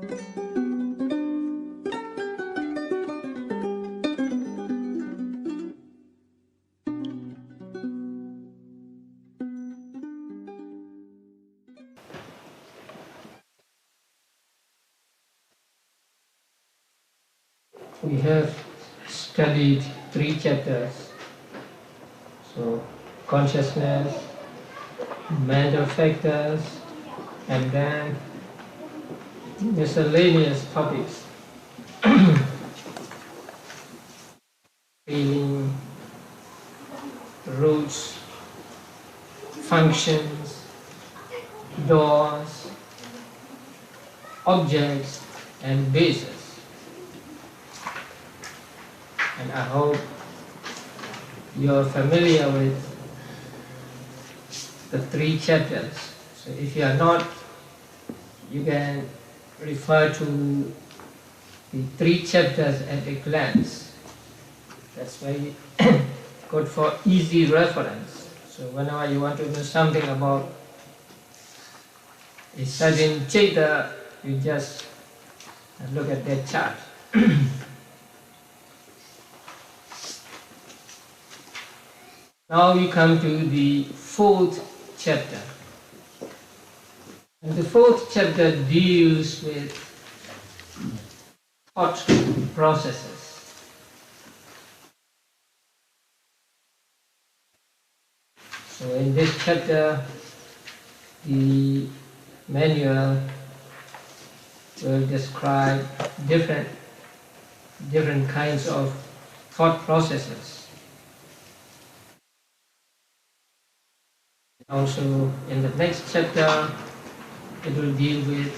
We have studied 3 chapters. So, consciousness, mental factors, and then miscellaneous topics. Feeling, roots, functions, doors, objects, and bases. And I hope you're familiar with the 3 chapters. So if you are not, you can refer to the 3 chapters at a glance. That's very good for easy reference. So whenever you want to know something about a certain chitta, you just look at that chart. Now we come to the 4th chapter. And the 4th chapter deals with thought processes. So in this chapter, the manual will describe different kinds of thought processes. Also, in the next chapter, it will deal with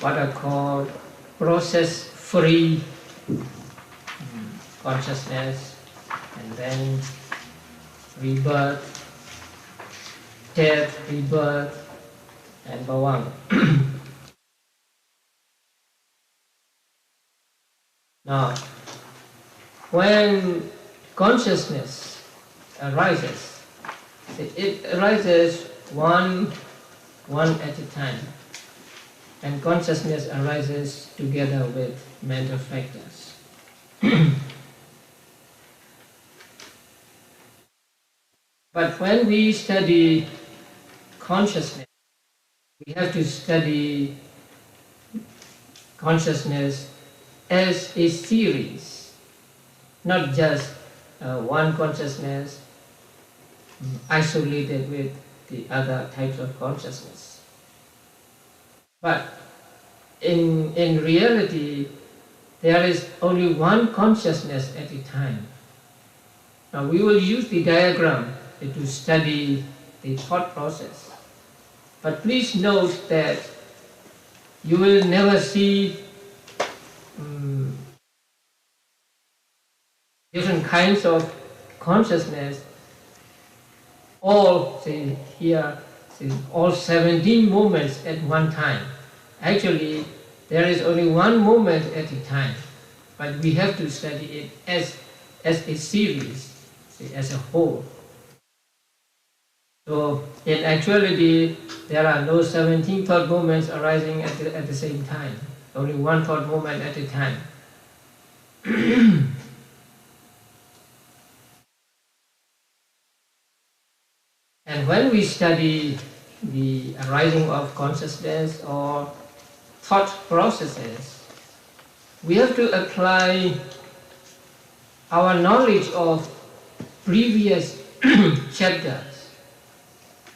what are called process-free consciousness, and then rebirth, death, rebirth, and bhavanga. Now, when consciousness arises, it arises one at a time, and consciousness arises together with mental factors. But when we study consciousness, we have to study consciousness as a series, not just one consciousness isolated with the other types of consciousness. But in reality, there is only one consciousness at a time. Now we will use the diagram to study the thought process. But please note that you will never see different kinds of consciousness, all, say here, all 17 moments at one time. Actually, there is only one moment at a time, but we have to study it as a series, say, as a whole. So, in actuality, there are no 17 thought moments arising at the same time, only one thought moment at a time. And when we study the arising of consciousness or thought processes, we have to apply our knowledge of previous chapters.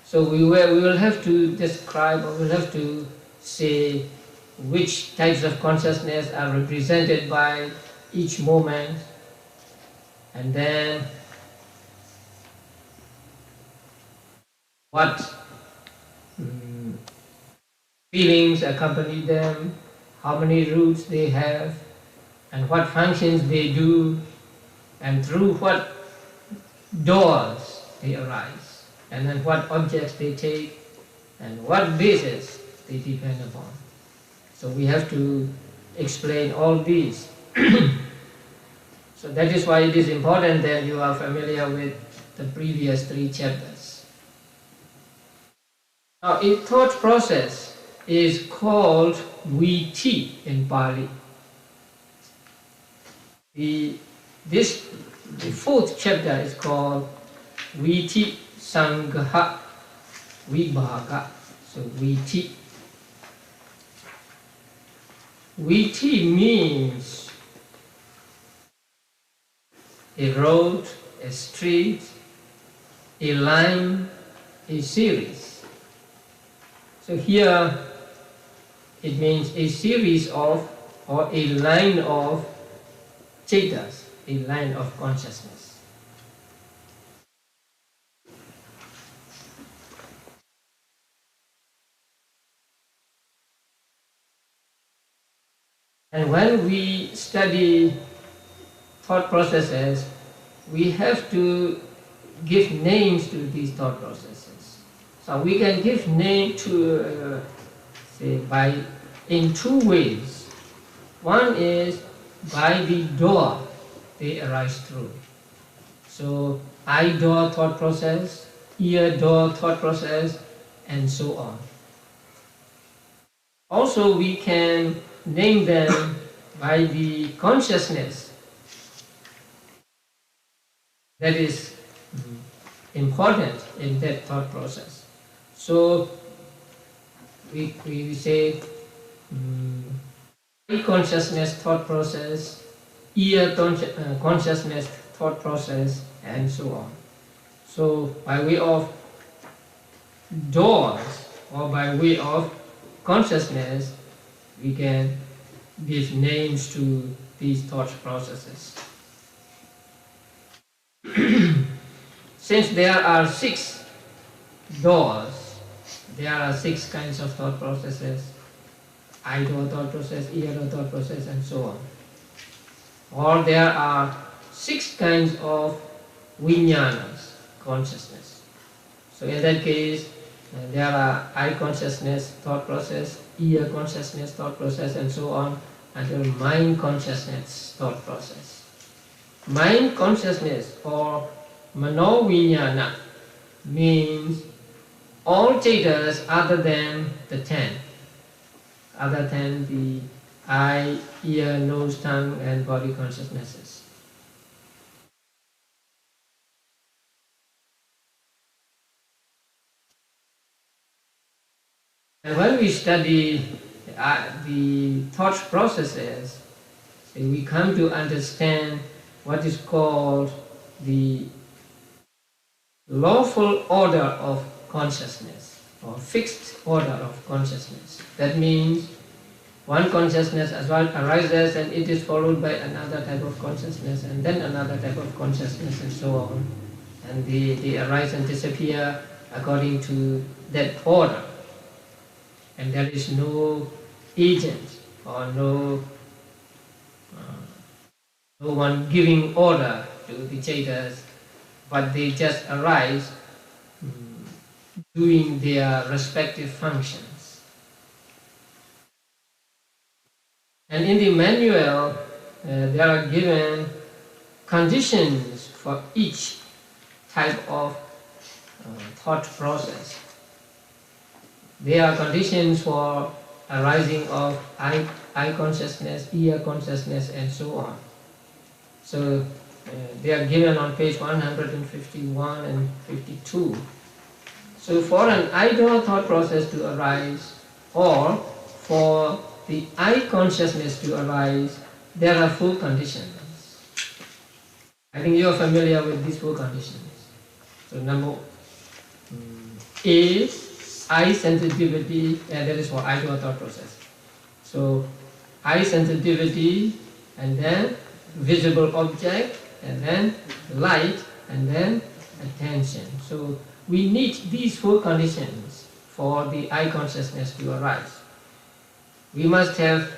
So we will have to describe, or we will have to say which types of consciousness are represented by each moment, and then what feelings accompany them, how many roots they have, and what functions they do, and through what doors they arise, and then what objects they take, and what basis they depend upon. So we have to explain all these. So that is why it is important that you are familiar with the previous 3 chapters. Now, a thought process is called viti in Pali. The fourth chapter is called viti saṅgaha vibhaga. So viti. Viti means a road, a street, a line, a series. So here it means a series of, or a line of cetas, a line of consciousness. And when we study thought processes, we have to give names to these thought processes. So we can give name to, in two ways. One is by the door they arise through. So eye door thought process, ear door thought process, and so on. Also we can name them by the consciousness that is important in that thought process. So we say eye consciousness thought process, ear consciousness thought process, and so on. So by way of doors or by way of consciousness, we can give names to these thought processes. Since there are 6 doors, there are 6 kinds of thought processes: eye door thought process, ear door thought process, and so on. Or there are 6 kinds of vijnanas, consciousness. So in that case, there are eye consciousness thought process, ear consciousness thought process, and so on, until mind consciousness thought process. Mind consciousness or mano-vijnana means all cetas other than the 10, other than the eye, ear, nose, tongue, and body consciousnesses. And when we study the thought processes, we come to understand what is called the lawful order of consciousness, or fixed order of consciousness. That means one consciousness as well arises and it is followed by another type of consciousness and then another type of consciousness and so on. And they arise and disappear according to that order. And there is no agent or no one giving order to the cetas, but they just arise doing their respective functions. And in the manual, there are given conditions for each type of thought process. There are conditions for arising of eye consciousness, ear consciousness, and so on. So they are given on page 151 and 52. So for an eye door thought process to arise, or for the eye consciousness to arise, there are 4 conditions. I think you are familiar with these 4 conditions. So number A, eye sensitivity, and that is for eye door thought process. So eye sensitivity, and then visible object, and then light, and then attention. So we need these 4 conditions for the eye consciousness to arise. We must have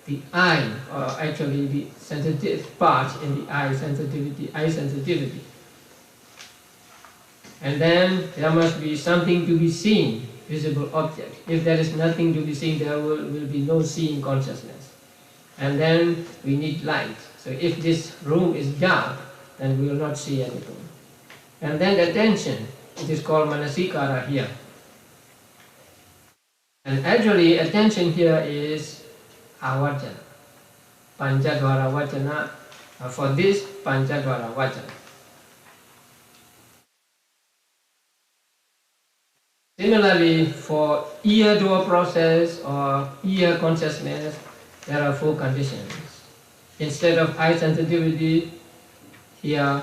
the eye, or actually the sensitive part in the eye sensitivity. And then there must be something to be seen, visible object. If there is nothing to be seen, there will be no seeing consciousness. And then we need light. So if this room is dark, then we will not see anything. And then attention, it is called manasikara here. And actually, attention here is avajana, panchadvara vajana. For this, panchadvara vajana. Similarly, for ear door process or ear consciousness, there are 4 conditions. Instead of eye sensitivity, here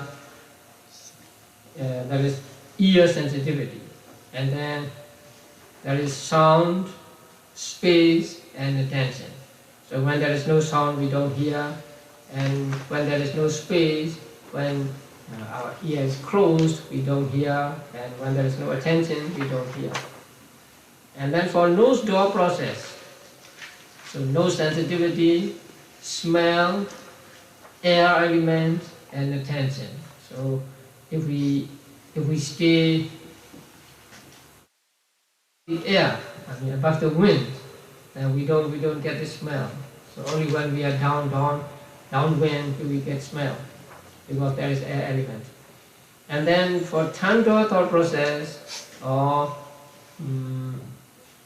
there is ear sensitivity, and then there is sound, space, and attention. So when there is no sound, we don't hear, and when there is no space, when our ear is closed, we don't hear, and when there is no attention, we don't hear. And then for nose door process, so nose sensitivity, smell, air element, and attention. So if we stay the air, above the wind, then we don't get the smell. So only when we are downwind do we get smell, because there is air element. And then for tongue door thought process or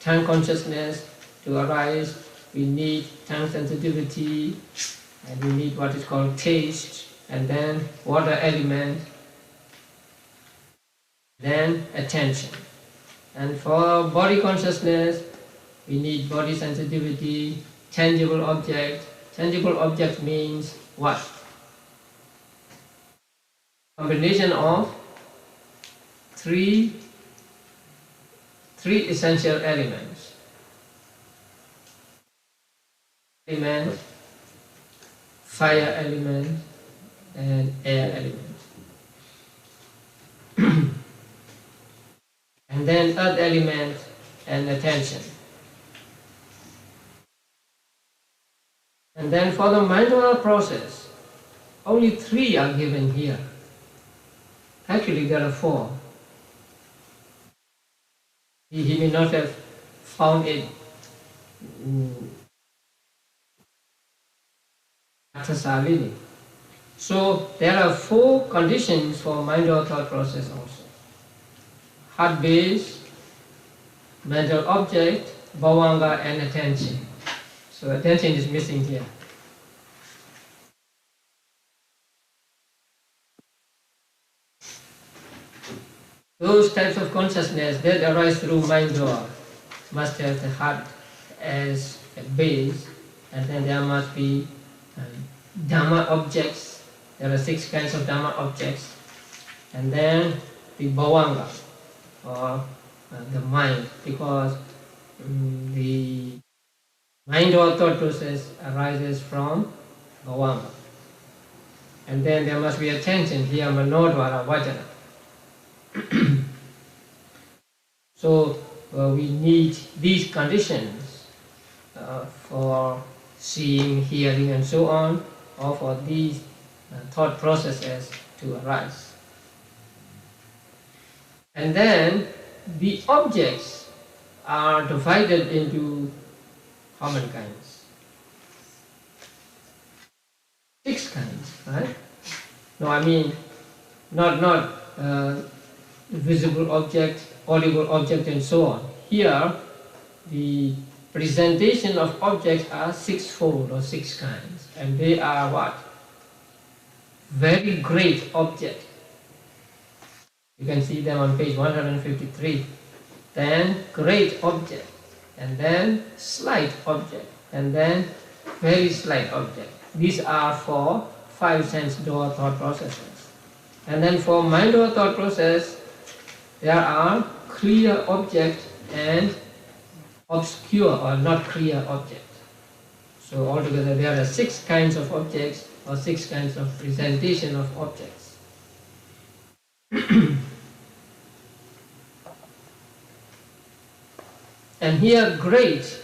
tongue consciousness to arise, we need tongue sensitivity, and we need what is called taste, and then water element, then attention. And for body consciousness, we need body sensitivity, tangible object. Tangible object means what? Combination of three essential elements. Fire element, and air element. And then earth element and attention. And then for the mindful process, only 3 are given here. Actually, there are 4. He may not have found it Salini. So there are 4 conditions for mind or thought process also. Heart base, mental object, bhavanga, and attention. So attention is missing here. Those types of consciousness that arise through mind door must have the heart as a base, and then there must be Dhamma objects. There are 6 kinds of Dhamma objects, and then the bhavanga, or the mind, because the mind or thought process arises from bhavanga. And then there must be attention, here manodvara vajana. So we need these conditions for seeing, hearing, and so on, or for these thought processes to arise. And then the objects are divided into how many kinds? 6 kinds, right? No, I mean not visible object, audible object, and so on. Here, the presentation of objects are 6-fold or 6 kinds, and they are what? Very great object. You can see them on page 153. Then great object, and then slight object, and then very slight object. These are for 5 sense door thought processes. And then for mind door thought process, there are clear object and obscure or not clear object. So altogether there are 6 kinds of objects, or 6 kinds of presentation of objects. And here great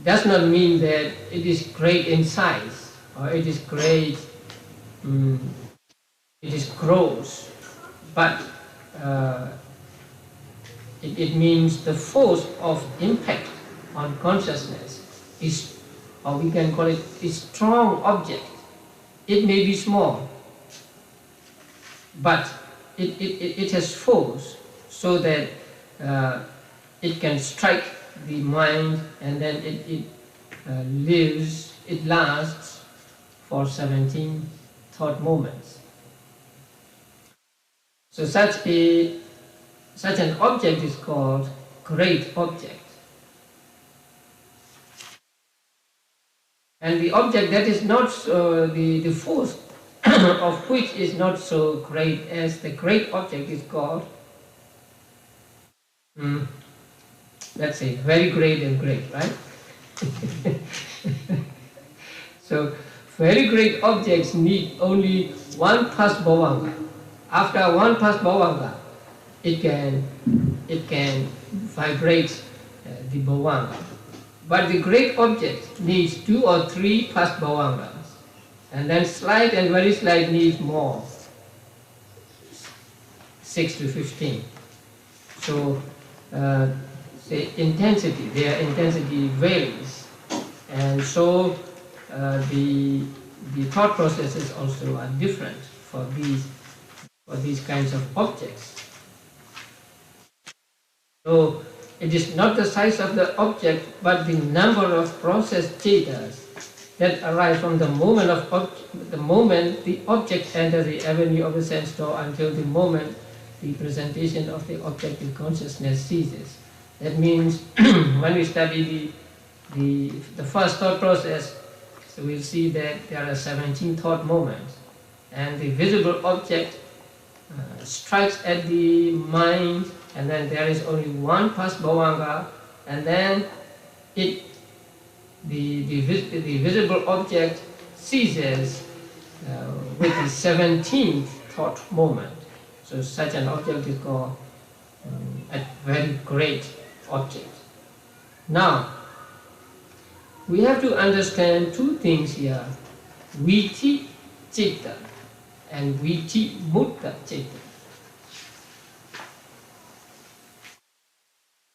does not mean that it is great in size, or it is great, it is gross, but it means the force of impact on consciousness is, or we can call it, a strong object. It may be small, but it has force, so that it can strike the mind, and then it lasts for 17 thought moments. So such an object is called great object. And the object that is not the force of which is not so great as the great object is called, let's say, very great and great, right? So very great objects need only one pas bhavanga. After one pas bhavanga, it can vibrate the bhavanga. But the great object needs 2 or 3 pas bhavangas, and then slight and very slight needs more, 6 to 15. So their intensity varies, and so the thought processes also are different for these kinds of objects. So it is not the size of the object, but the number of process states that arise from the moment the object enters the avenue of the sense door until the moment the presentation of the object in consciousness ceases. That means when we study the first thought process, so we'll see that there are 17 thought moments, and the visible object strikes at the mind, and then there is only one pas bhavanga, and then the visible object ceases with the 17th thought moment. So such an object is called a very great object. Now, we have to understand two things here: viti citta and viti mutta citta.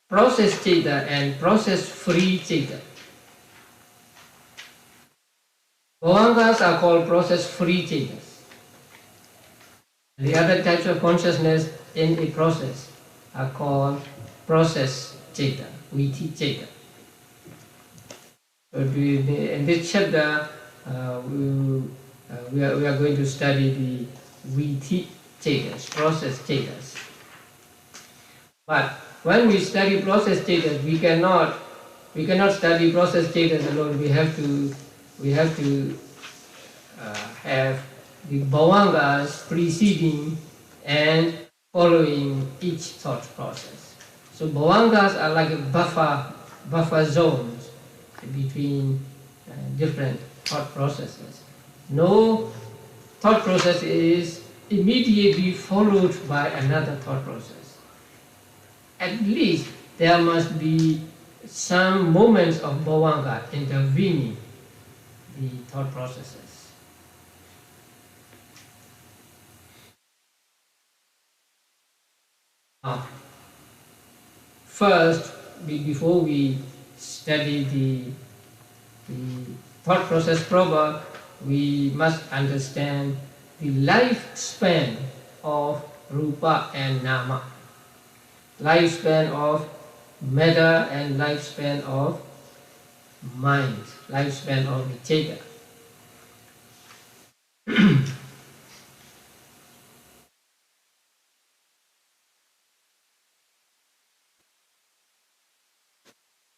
Process citta and process free citta. Bhavangas are called process free cittas. The other types of consciousness in a process are called process citta, viti citta. So in this chapter, we are going to study the viti cittas, process cittas. But when we study process cittas, we cannot study process cittas alone. We have to have the bhavangas preceding and following each thought process. So bhavangas are like a buffer zones between different thought processes. No thought process is immediately followed by another thought process. At least there must be some moments of bhavanga intervening the thought processes. First, before we study the thought process proper, we must understand the lifespan of rupa and nama, lifespan of matter and lifespan of mind, lifespan of the citta.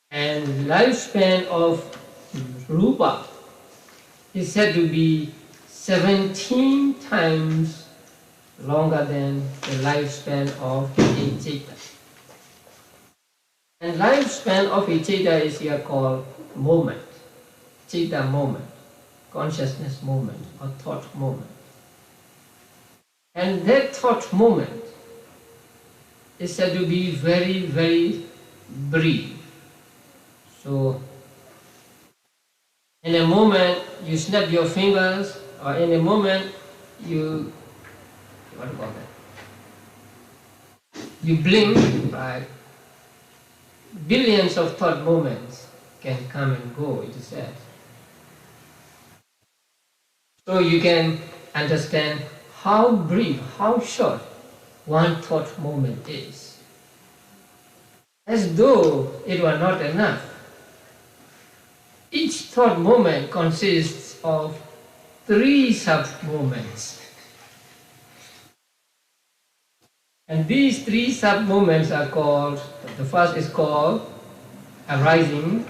And lifespan of rupa is said to be 17 times longer than the lifespan of a citta. And lifespan of a citta is here called moment, citta moment, consciousness moment or thought moment. And that thought moment is said to be very, very brief. So, in a moment you snap your fingers, or in a moment you blink, right? Billions of thought moments can come and go, it is said. So you can understand how brief, how short one thought moment is. as though it were not enough. Each thought moment consists of 3 sub-moments. And these 3 sub-moments are called, the first is called arising,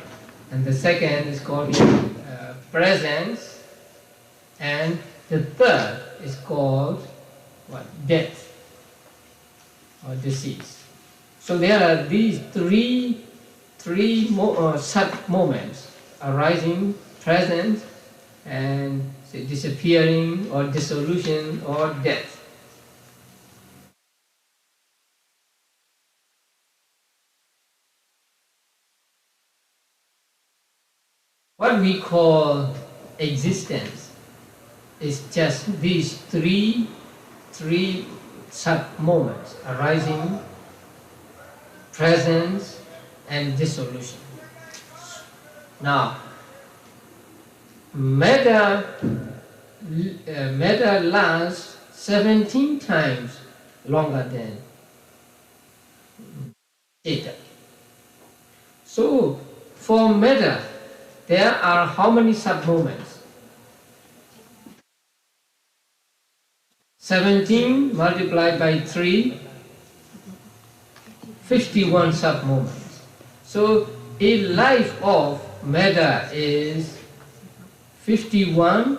and the second is called presence, and the third is called what? Death or decease. So there are these three sub-moments: arising, presence, and say, disappearing or dissolution or death. What we call existence is just these three sub-moments: arising, presence, and dissolution. Now, matter lasts 17 times longer than ether. So, for matter, there are how many sub-moments? 17 multiplied by 3, 51 sub-moments. So, a life of matter is 51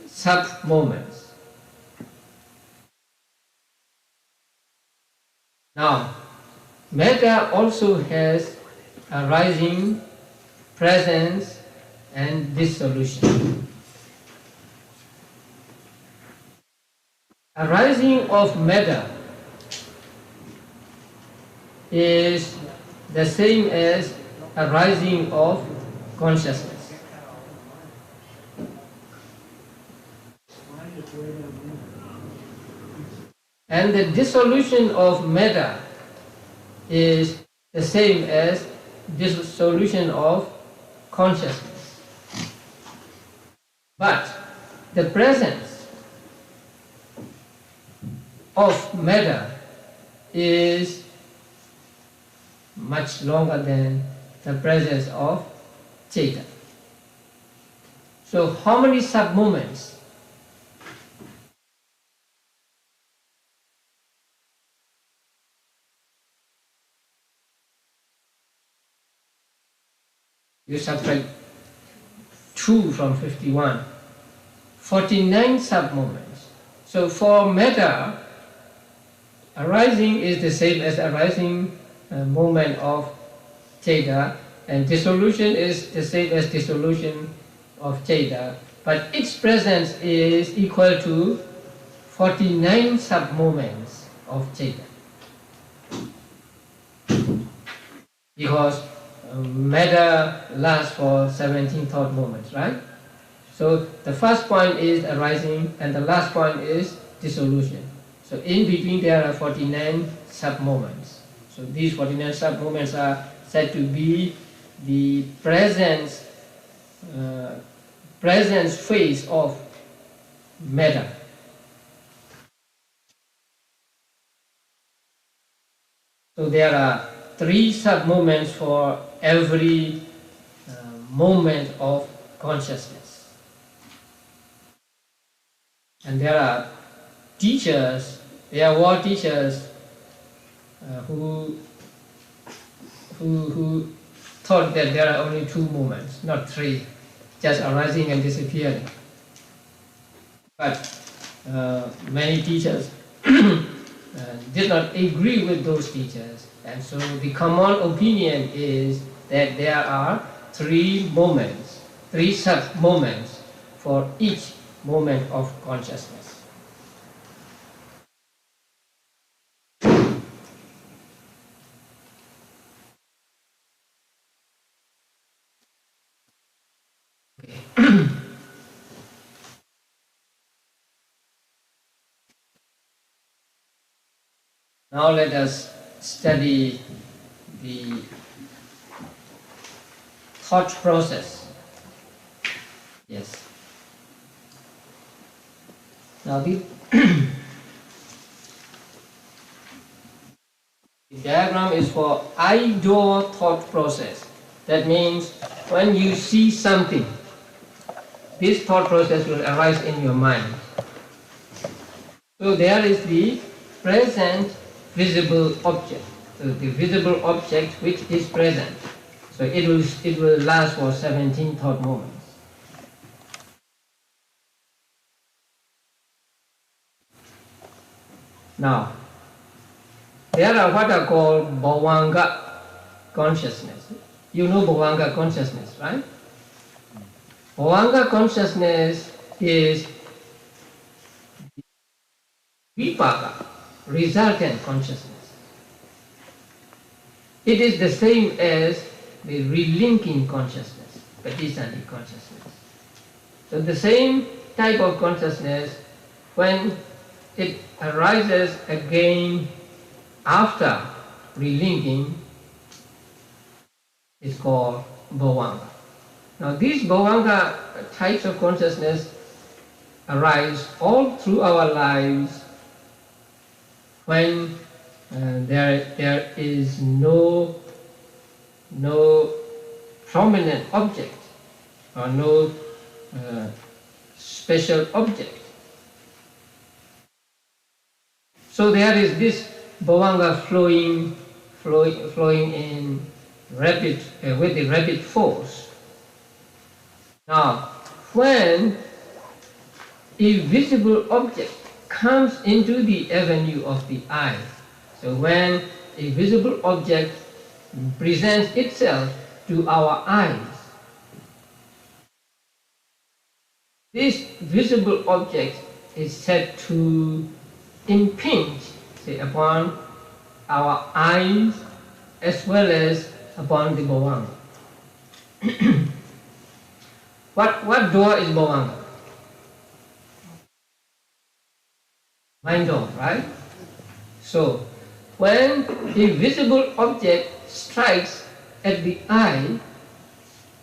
sub-moments. Now, matter also has arising, presence, and dissolution. Arising of matter is the same as arising of consciousness. And the dissolution of matter is the same as dissolution of consciousness. But the presence of matter is much longer than the presence of Chaitanya. So how many sub-moments? You subtract 2 from 51, 49 sub-moments. So for matter, arising is the same as arising moment of Chaitanya, and dissolution is the same as dissolution of Chaitanya, but its presence is equal to 49 sub-moments of Chaitanya. Because matter lasts for 17 thought moments, right? So the first point is arising and the last point is dissolution. So in between there are 49 sub-moments. So these 49 sub-moments are said to be the presence phase of matter. So there are 3 sub-moments for every moment of consciousness. And there are teachers, there were teachers who thought that there are only 2 moments, not 3, just arising and disappearing. But many teachers did not agree with those teachers, and so the common opinion is that there are 3 moments, 3 sub-moments for each moment of consciousness. Now let us study the thought process. Yes. Now the diagram is for I-door thought process. That means when you see something, this thought process will arise in your mind. So there is the present visible object. So the visible object which is present. So it will last for 17 thought moments. Now, there are what are called bhavanga consciousness. You know bhavanga consciousness, right? Bhavanga consciousness is vipaka, resultant consciousness. It is the same as the relinking consciousness, patisani consciousness. So the same type of consciousness, when it arises again after relinking, is called bhavanga. Now these bhavanga types of consciousness arise all through our lives when there is no prominent object or no special object. So there is this bhavanga flowing in rapid with a rapid force. Now, when a visible object comes into the avenue of the eye, so when a visible object presents itself to our eyes, this visible object is said to impinge, say, upon our eyes as well as upon the bhavanga. What door is bhavanga? Mind door, right? So, when a visible object strikes at the eye,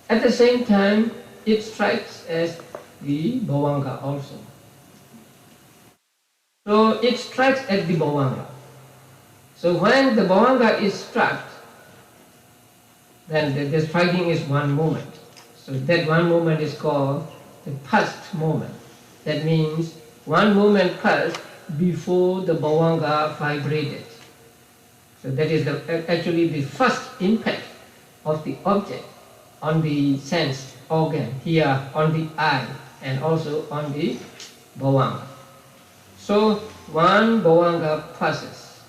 at the same time it strikes as the bhavanga also. So it strikes at the bhavanga. So when the bhavanga is struck, then the striking is one moment. So that one moment is called the past moment. That means one moment passed before the bhavanga vibrated. So that is actually the first impact of the object on the sense organ, here on the eye and also on the bhavanga. So one bhavanga passes,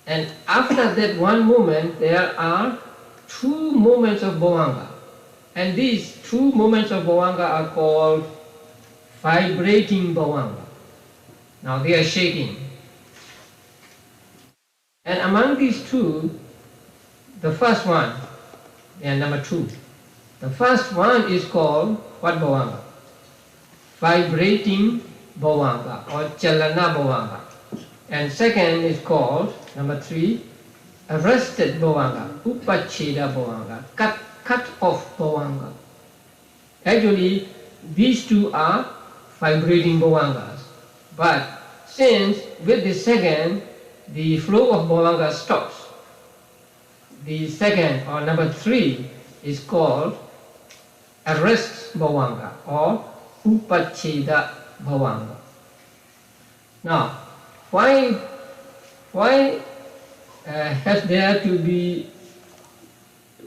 and after that one moment there are two moments of bhavanga, and these two moments of bhavanga are called vibrating bhavanga. Now they are shaking, and among these two, the first one and number two, the first one is called what bhavanga? Vibrating bhavanga or chalana bhavanga, and second is called number three, arrested bhavanga, upacheda bhavanga, cut off bhavanga. Actually, these two are vibrating bhavangas, but since with the second the flow of bhavanga stops, the second or number three is called arrest bhavanga or upacheda bhavanga. Now, why has there to be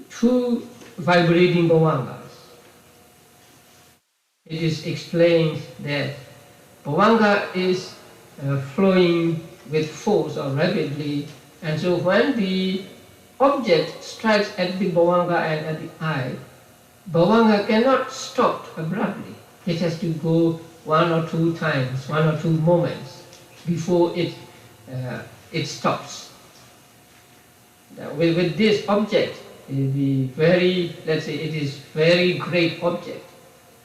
two vibrating bhavangas? It is explained that bhavanga is flowing with force or rapidly, and so when the object strikes at the bhavanga and at the eye, bhavanga cannot stop abruptly. It has to go one or two times, one or two moments before it stops. With this object, the very, let's say it is very great object.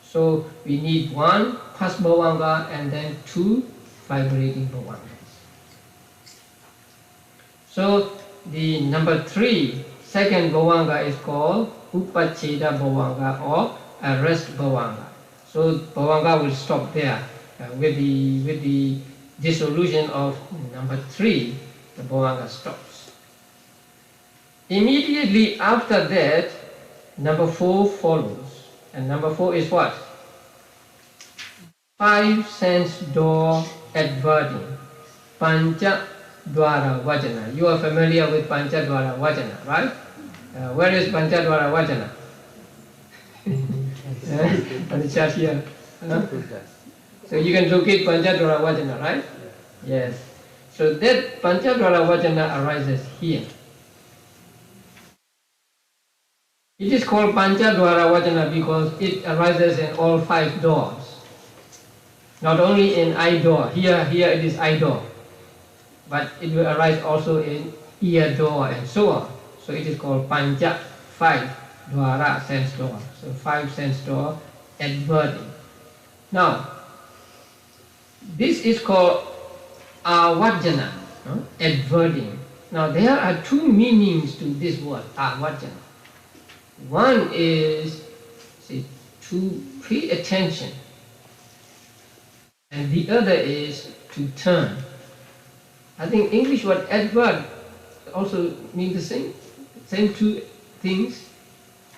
So we need one past bhavanga and then two vibrating bhavangas. So the number three, second bhavanga is called upacheda bhavanga or arrest bhavanga. So bhavanga will stop there. With the dissolution of number three, the bhavanga stops. Immediately after that, number 4 follows. And number 4 is what? 5 sense door adverting. Pancha Dwara Vajana. You are familiar with Pancha Dwara Vajana, right? Where is Pancha Dwara Vajana? On the chart here. So you can locate Pancha Dwara Vajana, right? Yes. So that Pancha Dwara Vajana arises here. It is called Pancha Dwara Vajana because it arises in all 5 doors. Not only in eye door, here it is eye door, but it will arise also in ear door and so on. So it is called Pancha, 5 Dwara sense door. So 5 sense door adverting. Now, this is called Avajana, adverting. Now there are 2 meanings to this word, Avajana. One is to pay attention, and the other is to turn. I think English word advert also means the same 2 things.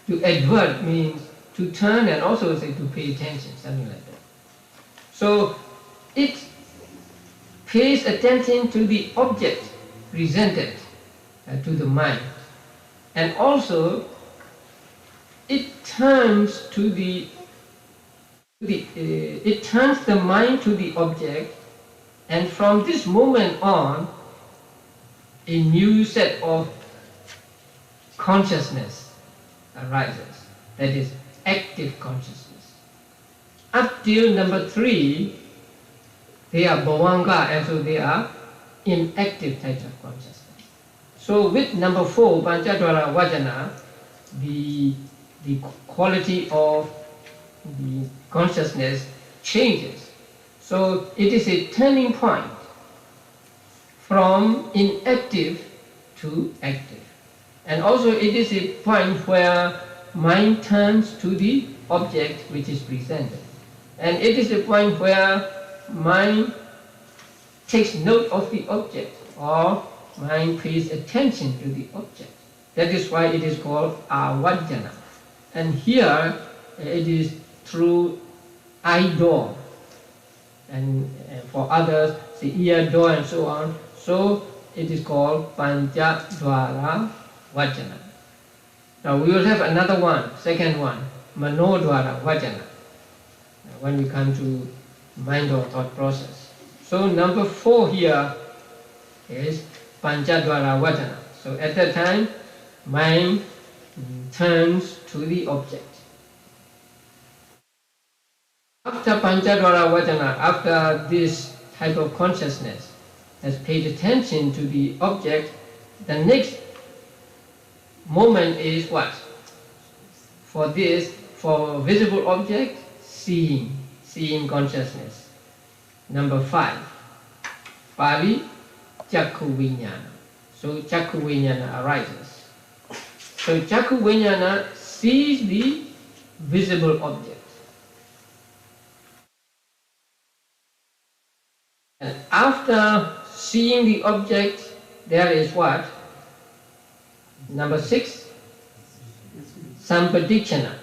To advert means to turn and also say to pay attention, something like that. So it pays attention to the object presented to the mind, and also it turns it turns the mind to the object, and from this moment on, a new set of consciousness arises. That is active consciousness. Up till number 3, they are bhavanga, and so they are inactive types of consciousness. So with number 4, Panchadwara Vajana, the quality of the consciousness changes. So it is a turning point from inactive to active. And also it is a point where mind turns to the object which is presented. And it is a point where mind takes note of the object, or mind pays attention to the object. That is why it is called Avajana. And here it is through eye door, and for others the ear door and so on. So it is called Panchadwara Vajana. Now we will have another one, second one, Manodwara Vajana, when we come to mind or thought process. So number 4 here is Panchadwara Vajana. So at that time, mind turns to the object. After Panchadwara Vajana, after this type of consciousness has paid attention to the object, the next moment is what? For visible object, seeing consciousness. Number 5, Pali Chakku Vijnana. So Chakku Vijnana arises. So Chakku Vijnana sees the visible object. And after seeing the object, there is what? Number 6, Sampadikshana,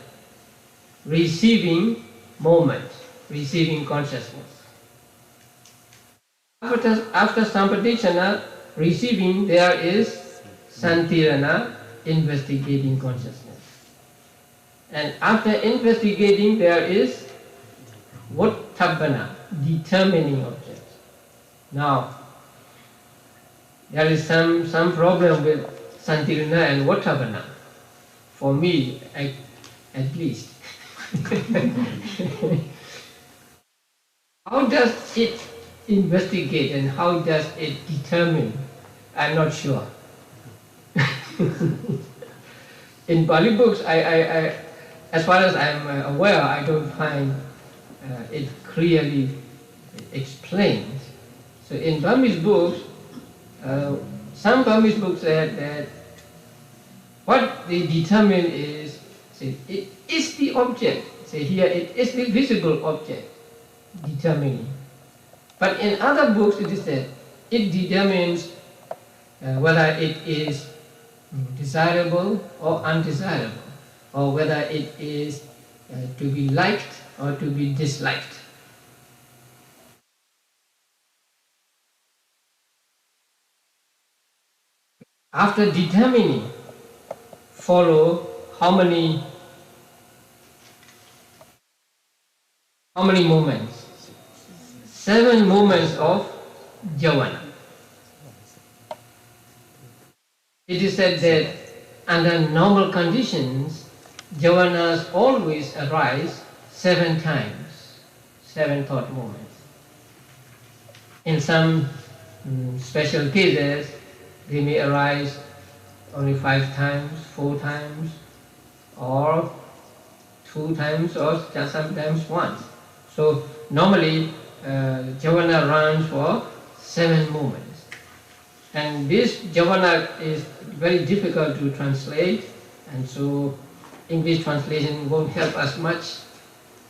receiving moment, receiving consciousness. After Sampadikshana, receiving, there is Santirana, investigating consciousness. And after investigating, there is Vottabhana, determining object. Now, there is some problem with Santirana and Vottabhana, for me at least. How does it investigate and how does it determine? I'm not sure. In Pali books, I as far as I'm aware, I don't find it clearly explained. So in Burmese books, some Burmese books said that what they determine is, say, it is the object. Say here, it is the visible object determining. But in other books, it is said it determines whether it is desirable or undesirable, or whether it is to be liked or to be disliked. After determining, follow how many moments? 7 moments of jhana. It is said that under normal conditions, jhanas always arise 7 times, 7 thought moments. In some special cases, they may arise only 5 times, 4 times, or 2 times, or just sometimes once. So normally, jhana runs for 7 moments. And this jhana is very difficult to translate, and so English translation won't help us much.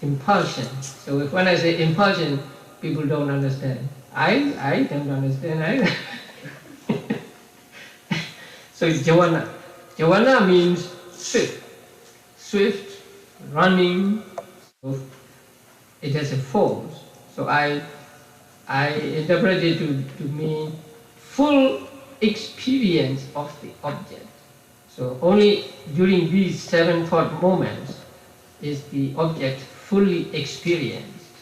Impulsion. So when I say impulsion, people don't understand. I don't understand either. So jhana. Jhana means swift, running. So it has a force. So I interpret it to mean full experience of the object. So only during these 7 thought moments is the object fully experienced.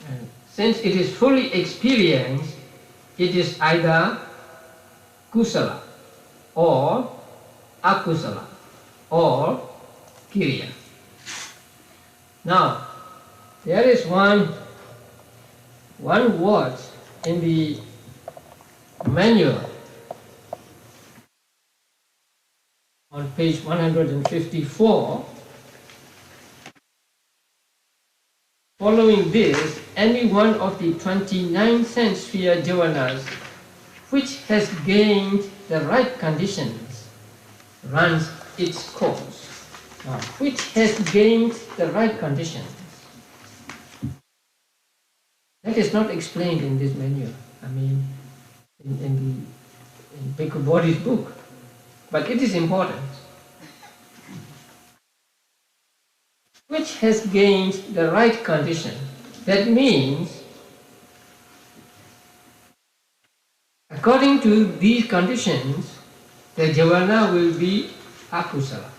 And since it is fully experienced, it is either kusala or akusala or kiriya. Now, there is one word in the manual on page 154. Following this, any one of the 29 sense sphere jhanas which has gained the right conditions runs its course. Now, which has gained the right conditions? That is not explained in this manual. I mean, in Bhikkhu Bodhi's book. But it is important. Which has gained the right condition. That means, according to these conditions, the jhana will be akusala,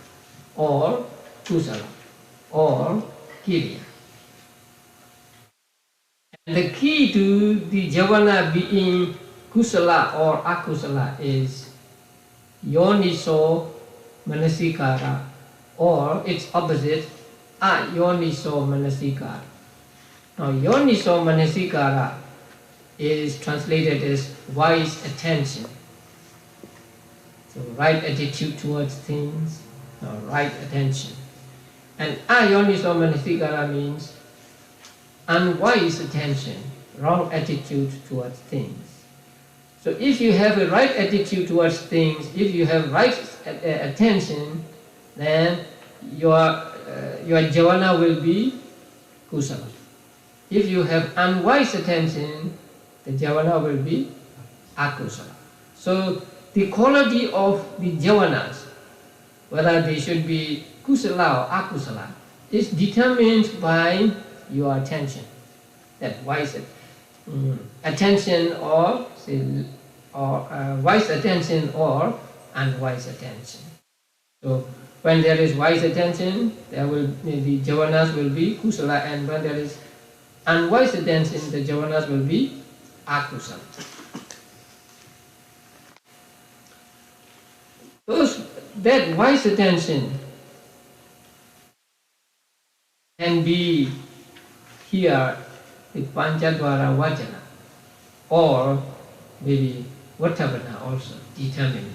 or kusala, or kiriya. And the key to the jhana being kusala or akusala is yoniso manasikara, or its opposite, ayoniso manasikara. Now, yoniso manasikara is translated as wise attention. So, right attitude towards things, right attention. And ayoniso manasikara means unwise attention, wrong attitude towards things. So if you have a right attitude towards things, if you have right attention, then your jhana will be kusala. If you have unwise attention, the jhana will be akusala. So the quality of the jhanas, whether they should be kusala or akusala, is determined by your attention. That wise attention, or wise attention or unwise attention. So when there is wise attention, the jhanas will be kusala, and when there is unwise attention, the jhanas will be akusala. That wise attention can be here with Panchadvara Vajana, or maybe Vattabana also determining.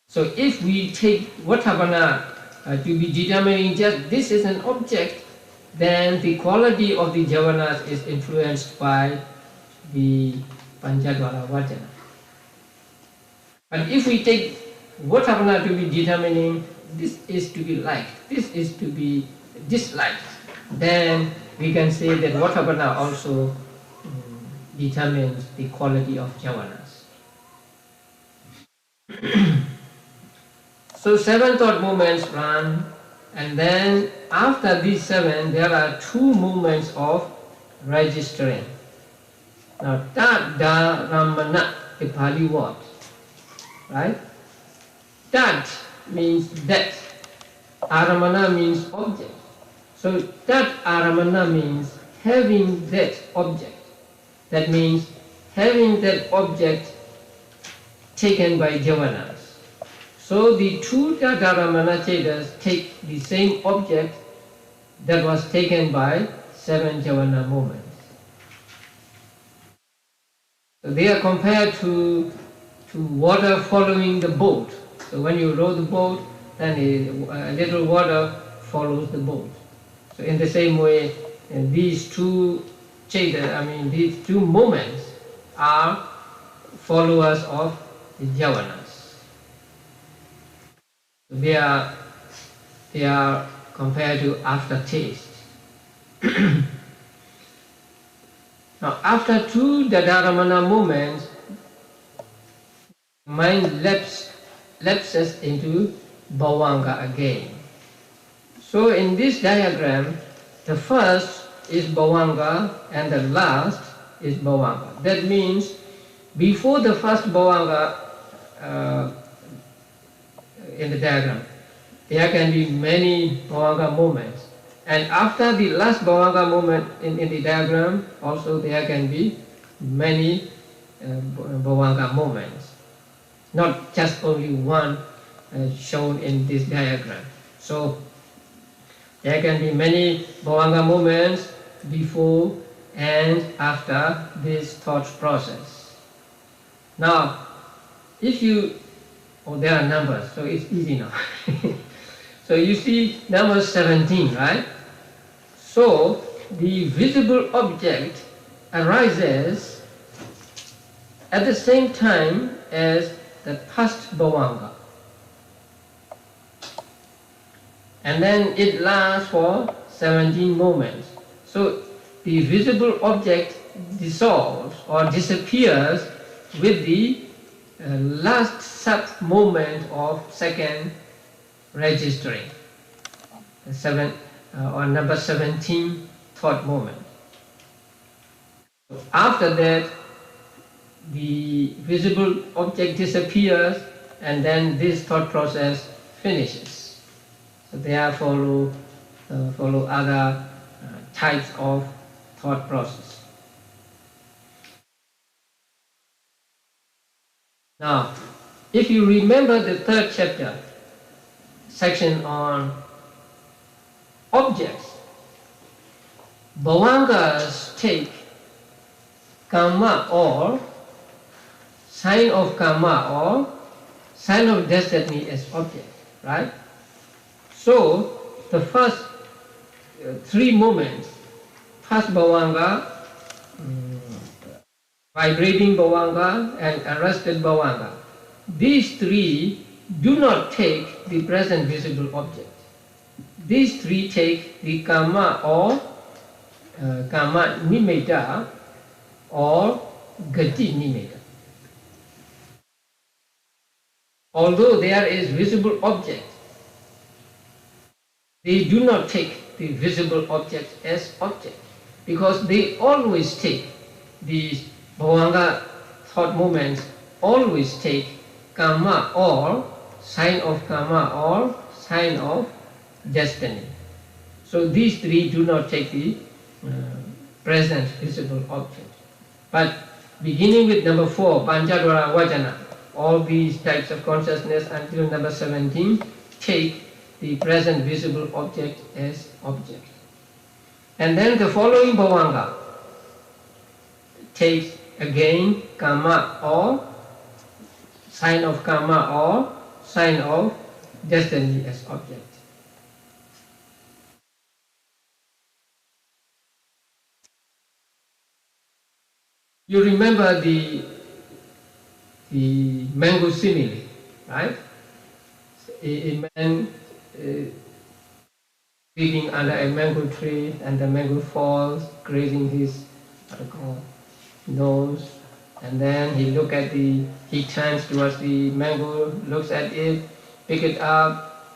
So if we take Vattabana to be determining just this is an object, then the quality of the jhavanas is influenced by the Panchadvara Vajana. But if we take Vattabana to be determining this is to be liked, this is to be disliked, then we can say that Vattabana also determines the quality of jhavanas. So 7 thought movements run, and then after these 7 there are 2 movements of registering. Now Tadaramana is Pali word, right? Tat means that, Aramana means object. So that Aramana means having that object. That means having that object taken by javanas. So the 2 Tadaramana chetas take the same object that was taken by 7 javana movements. So they are compared to water following the boat. So when you row the boat, then a little water follows the boat. So in the same way, these 2 chetas, these 2 movements are followers of the javanas. They are compared to aftertaste. Now, after 2 Dadaramana movements, mind lapses into Bhavanga again. So in this diagram, the first is Bhavanga and the last is Bhavanga. That means before the first Bhavanga in the diagram, there can be many Bhavanga movements. And after the last Bhavanga movement in the diagram, also there can be many Bhavanga movements. Not just only one shown in this diagram. So there can be many Bhavanga movements before and after this thought process. Now, if you, there are numbers, so it's easy now. So you see number 17, right? So the visible object arises at the same time as the first Bhavanga. And then it lasts for 17 moments. So the visible object dissolves or disappears with the last sub-moment of second registering, or number 17 thought moment. So after that, the visible object disappears and then this thought process finishes. So there follow other types of thought process. Now, if you remember the 3rd chapter, section on objects, Bhavangas take karma or sign of karma or sign of destiny as object, right? So the first 3 moments, first Bhavanga, vibrating Bhavanga and arrested Bhavanga, these 3 do not take the present visible object. These 3 take the karma or karma nimitta or gati nimitta. Although there is visible object, they do not take the visible object as object, because they always take these Bhavanga thought moments, always take karma or sign of karma or sign of destiny. So these 3 do not take the present visible object. But beginning with number 4, Panchadvara Vajana, all these types of consciousness until number 17 take the present visible object as object. And then the following Bhavanga takes again karma or sign of karma or sign of destiny as object. You remember the mango simile, right? A man sitting under a mango tree and the mango falls, grazing his nose, and then he turns towards the mango, looks at it, pick it up,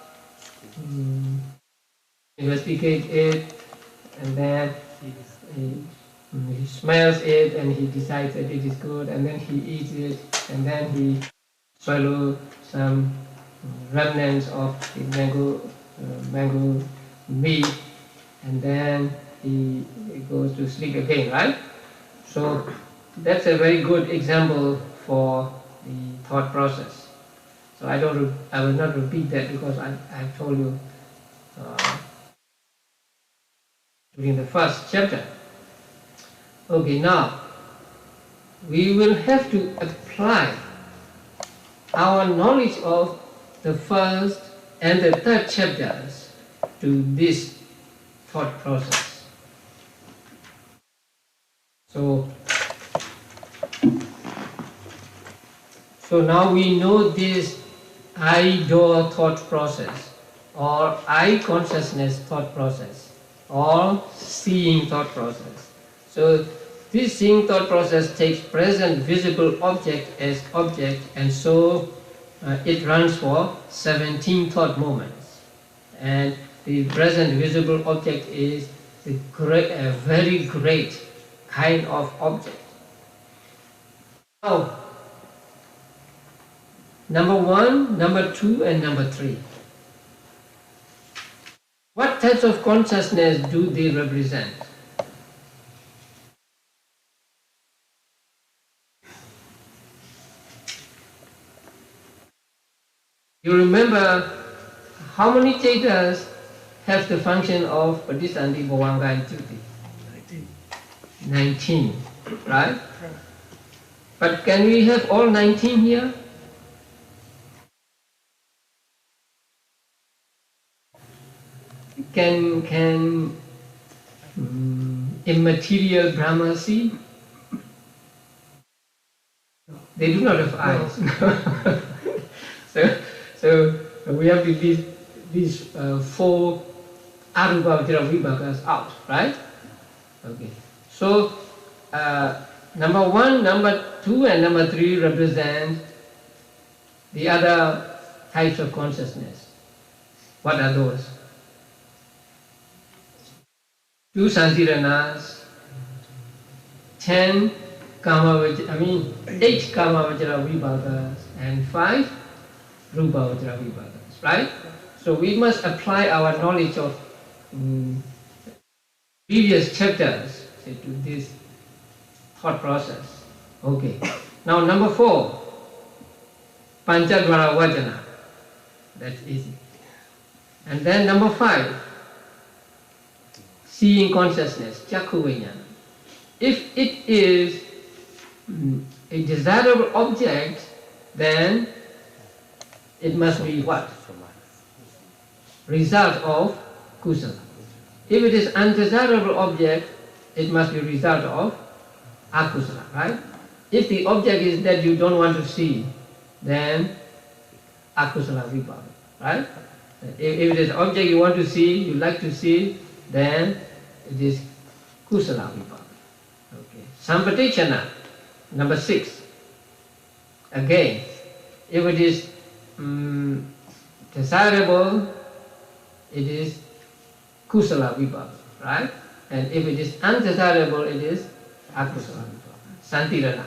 investigate it, and then he smells it and he decides that it is good, and then he eats it, and then he swallows some remnants of the mango meat, and then he goes to sleep again, right? So that's a very good example for the thought process. So I will not repeat that because I told you during the first chapter. Okay, now we will have to apply our knowledge of the first and the third chapters to this thought process. So now we know this I-door thought process, or I-consciousness thought process, or seeing thought process. So this seeing thought process takes present visible object as object, and so it runs for 17 thought moments. And the present visible object is a very great kind of object. Now, number 1, number 2, and number 3. What types of consciousness do they represent? You remember how many chetas have the function of Padisanti, Bhavanga, and Chuti? 19, right? But can we have all 19 here? Can immaterial Brahma see? They do not have eyes. So we have these 4 arupa vibhagas out, right? Okay. So number 1, number 2, and number 3 represent the other types of consciousness. What are those? 2 Sansiranas, 8 Kama Vajra Vibhagas, and 5 Rupa Vajra Vibhagas, right? So we must apply our knowledge of previous chapters to this thought process. Okay. Now number 4, Panchadvara Vajana. That's easy. And then number 5, seeing consciousness, Chakku Vijnana. If it is a desirable object, then it must be what? Result of kusala. If it is undesirable object, it must be result of akusala, right? If the object is that you don't want to see, then akusala vibhava, right? If it is object you want to see, you like to see, then it is kusala vibhava. Okay. Sampatichana, number 6. Again, if it is desirable, it is kusala vibhava, right? And if it is undesirable, it is akusala vibhava. Santirana.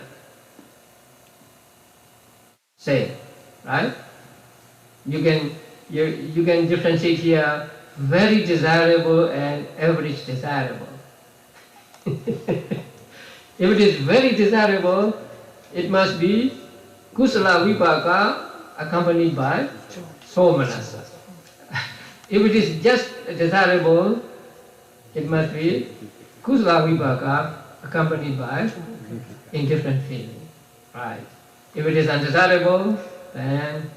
Same, right? You can differentiate here very desirable and average desirable. If it is very desirable, it must be kusala vibhaka accompanied by somanasa. If it is just desirable, it must be kusala vibhaka accompanied by indifferent feeling, right? If it is undesirable, then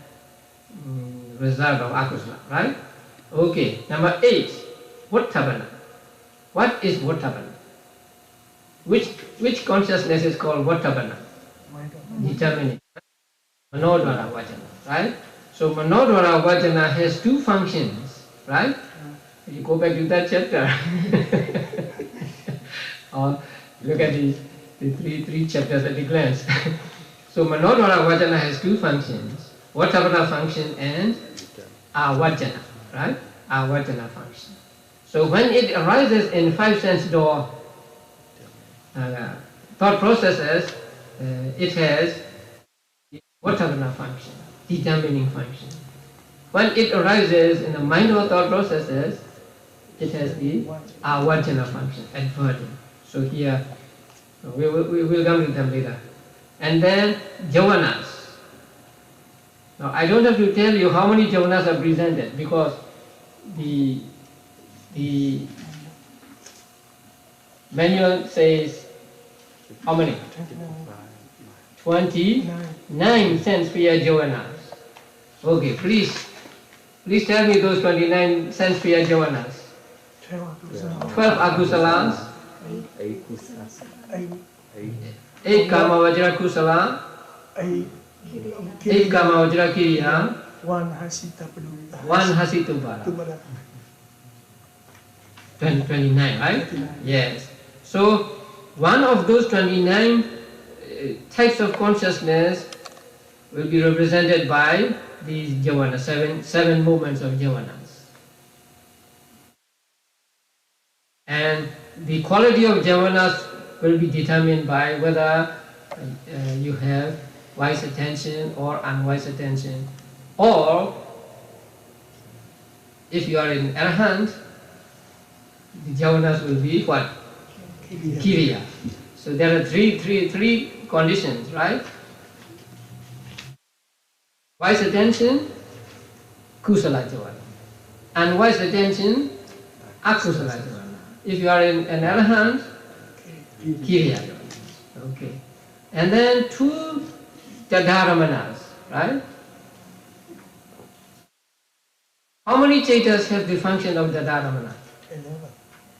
result of akusala, right? Okay, number 8, Vattabana. What is Vattabana? Which consciousness is called Vattabana? Determining. Manodvara Vajana, right? So Manodvara Vajana has 2 functions, right? You go back to that chapter. Or look at the three chapters at a glance. So Manodhara Vajana has two functions, Vatavana function and Avajana, right? Avajana function. So when it arises in five sense door thought processes, it has Vatavana function, determining function. When it arises in the mind or thought processes, it has the Avajana function, adverting. So here, we will come to them later. And then javanas. Now I don't have to tell you how many javanas are presented, because the manual says how many? 29 sense-sphere javanas. Okay, please tell me those 29 sense-sphere javanas. 12 akusalas, 8 kama vajra kusala, 8 kama vajra kiriya, 1 hasita bara. 29, right? Yes. So one of those 29 types of consciousness will be represented by these javanas, seven movements of javanas. And the quality of javanas will be determined by whether you have wise attention or unwise attention, or if you are in arahant, the javanas will be what? Kiriya. So there are three conditions, right? Wise attention, kusala javana. Unwise attention, akusala javana. If you are in an arahant, kiriya javana. Okay. And then two tadharamanas, right? How many chaitas have the function of tadharamana?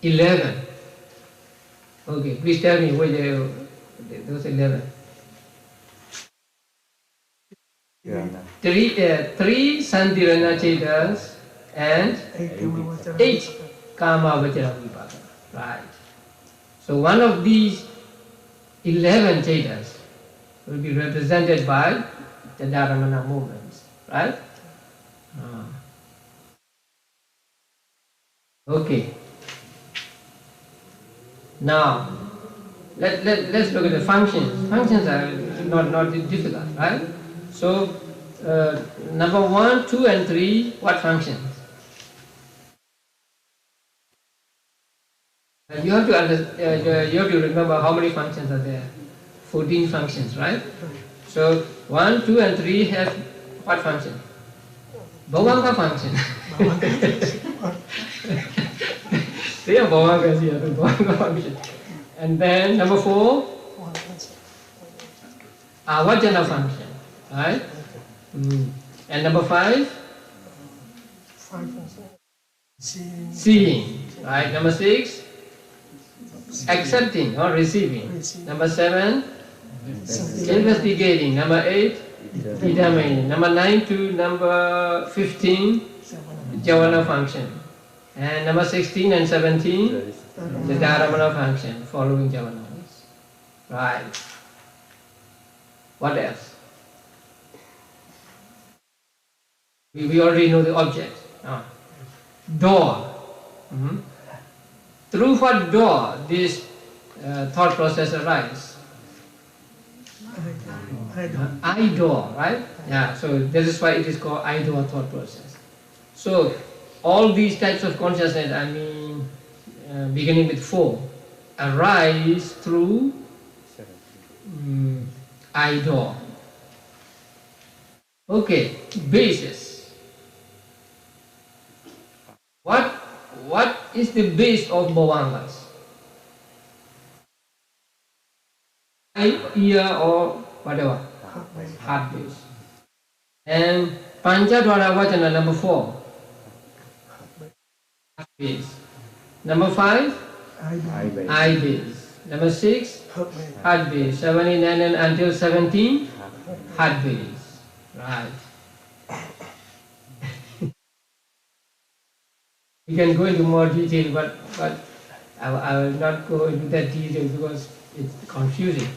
11. Okay, please tell me which those 11. Three Santirana chaitas and 8 Kama Vajra Vipaka. Right. So one of these 11 chaitas will be represented by the Dharamana movements. Right? Okay. Now, let's look at the functions. Functions are not difficult, right? So, number 1, 2, and 3, what functions? You have to remember how many functions are there. 14 functions, right? So, 1, 2, and 3 have what function? Bhavanga function. They are Bhavangas here, the Bhavanga function. And then number 4, Avajana function, right? And number 5, seeing, right? Number 6, accepting or receiving. Number 7, investigating. Number 8, determining. Number 9 to number 15, Javana function. And number 16 and 17, the Dharamana function, following Javanas. Right. What else? We already know the object. Door. Through what door this thought process arises? I door, right? Yeah, so this is why it is called I door thought process. So all these types of consciousness, I mean, beginning with 4, arise through I door. Okay, basis. What is the base of Bhavangas? Eye, ear, or whatever, heart base. And Panchadwara Vajana, number 4, heart base. Number 5, eye base. Number 6, heart base. 7, 8, 9, and until 17, heart base. Right. We can go into more detail, but I will not go into that detail because it's confusing.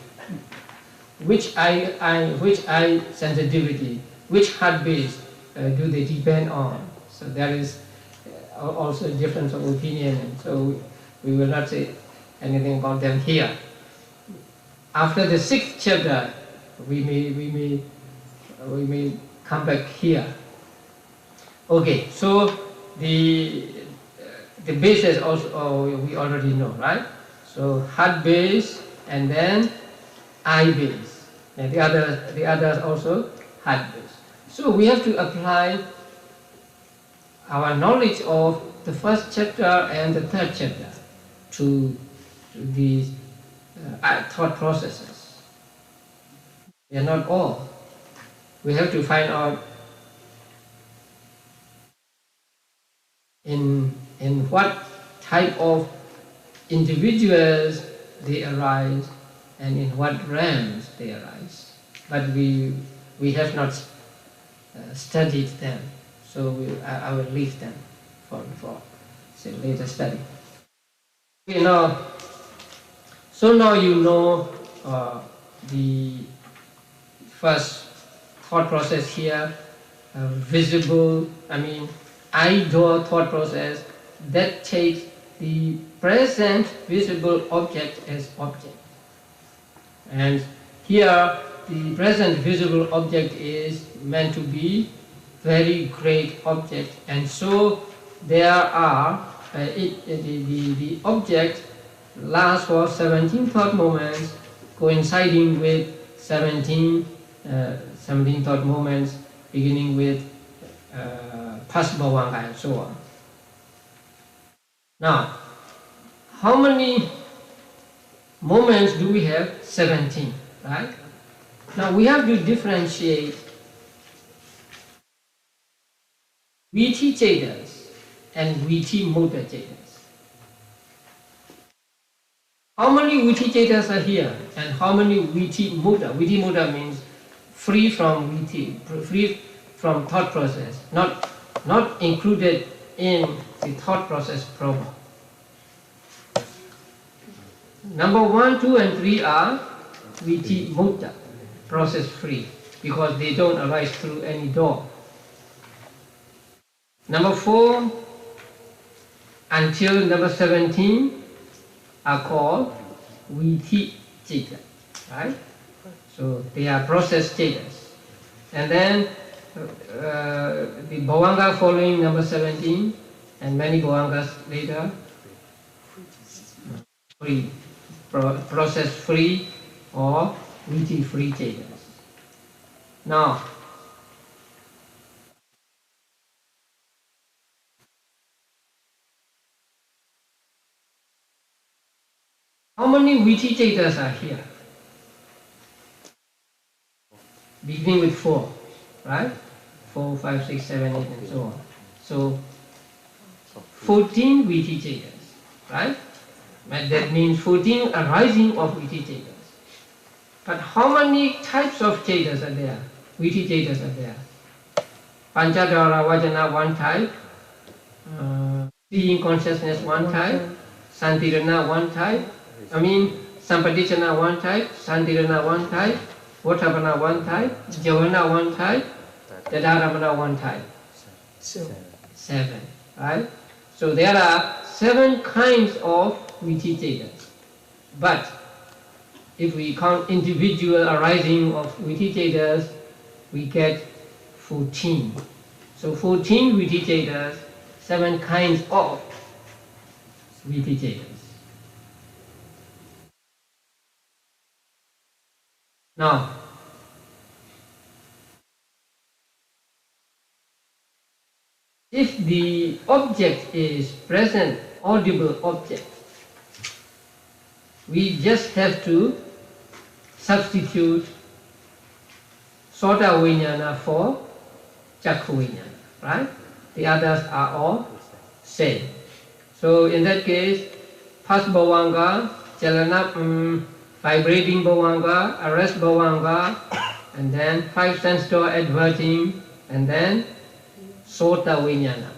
Which eye sensitivity, which heartbeat do they depend on? So there is also a difference of opinion, and so we will not say anything about them here. After the 6th chapter, we may come back here. Okay, so the bases also we already know, right? So heart base and then eye base, and the others also heart base. So we have to apply our knowledge of the 1st chapter and the 3rd chapter to these thought processes. They are not all. We have to find out in what type of individuals they arise and in what realms they arise. But we have not studied them, so I will leave them for say, later study. Okay, so now you know the first thought process here, visible, eye door thought process, that takes the present visible object as object. And here the present visible object is meant to be very great object, and so there are the object lasts for 17 thought moments, coinciding with 17 thought moments beginning with past bhavanga and so on. Now, how many moments do we have? 17, right? Now we have to differentiate viti chetas and viti mudda chetas. How many viti chetas are here and how many viti mudda? Viti mudda means free from viti, free from thought process, not included in the thought process proper. Number 1, 2, and 3 are viti mudda, process free, because they don't arise through any door. Number 4 until number 17 are called viti cheta, right? So they are process status. And then the bhavanga following number 17 and many bhavangas later, free, process free or viti free chetas. Now, how many viti chetas are here? Beginning with 4, right? 4, 5, 6, 7, 8, and so on. So 14 viti chetas, right? But that means 14 arising of viti chetas. But how many types of chetas are there? Viti chetas are there. Panchadhara vajana, one type. Seeing consciousness, one type. Santirana, one type. Sampadicana, one type. Santirana, one type. Votapana, one type. Javana, one type. Tadaramana, one type. 7, right? So there are 7 kinds of viti chetas. But if we count individual arising of viti chetas, we get 14. So 14 viti chetas, 7 kinds of viti chetas. Now, if the object is present, audible object, we just have to substitute Sota Vijnana for Chakku Vijnana, right? The others are all same. So in that case, past bhavanga, chalana, vibrating bhavanga, arrest bhavanga, and then 5 sense door adverting, and then Sota Vijnana,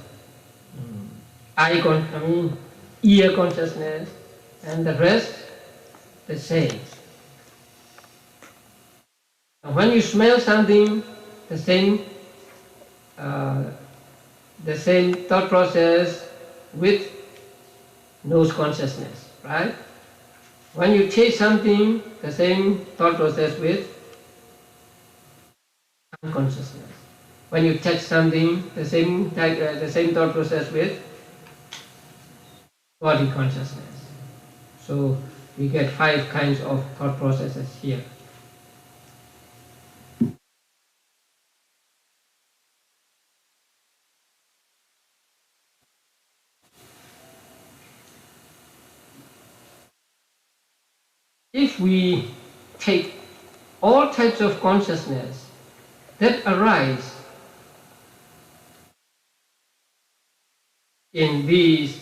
ear consciousness, and the rest the same. When you smell something, the same thought process with nose consciousness, right? When you taste something, the same thought process with unconsciousness. When you touch something, the same thought process with body consciousness. So we get 5 kinds of thought processes here. If we take all types of consciousness that arise in these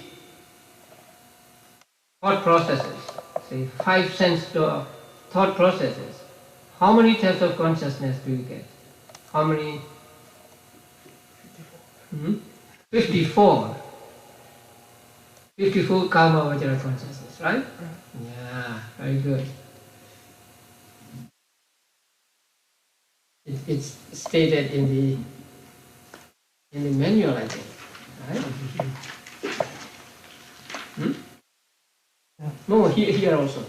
thought processes, say 5 sense thought processes, how many types of consciousness do you get? How many? 54. 54 karma vajra consciousness, right? Yeah, very good. It's stated in the manual, I think, right? No, here also.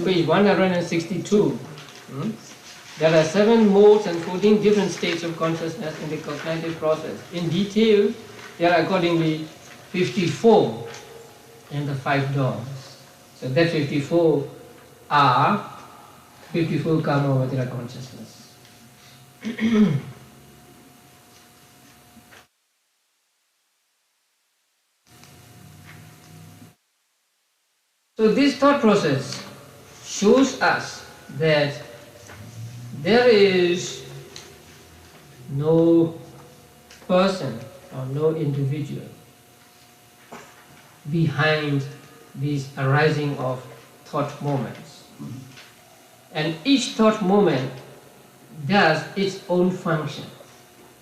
Page 162. There are 7 modes and 14 different states of consciousness in the cognitive process. In detail, there are accordingly 54 in the 5 dawns. So that 54 are 54 karma vajra consciousness. So this thought process shows us that there is no person or no individual behind this arising of thought moments. And each thought moment does its own function.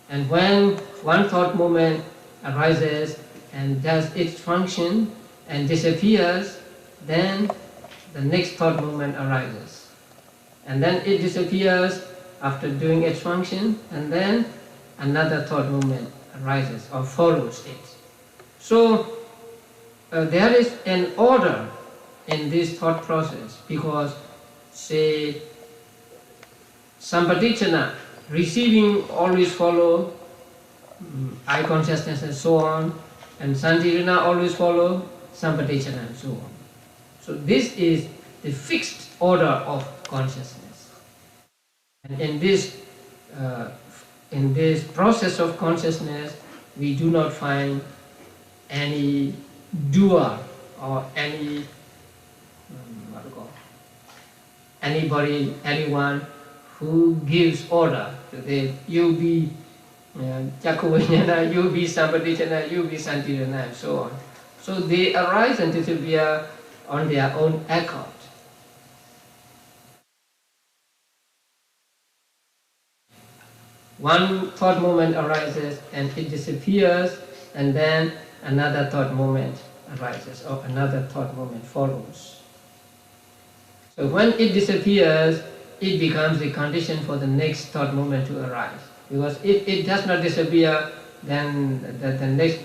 And when one thought moment arises and does its function and disappears, then the next thought moment arises. And then it disappears after doing its function, and then another thought moment arises or follows it. So there is an order in this thought process, because, say, Sampadichana, receiving always follow eye consciousness and so on, and Santirana always follow Sampadichana and so on. So this is the fixed order of consciousness. And in this process of consciousness, we do not find any doer or anyone who gives order to the you be Chakkuvinyana, you be Sampadichana, you be Santirana, and so on. So they arise and disappear on their own accord. One thought moment arises and it disappears, and then another thought moment arises or another thought moment follows. So when it disappears, it becomes the condition for the next thought moment to arise. Because if it does not disappear, then the next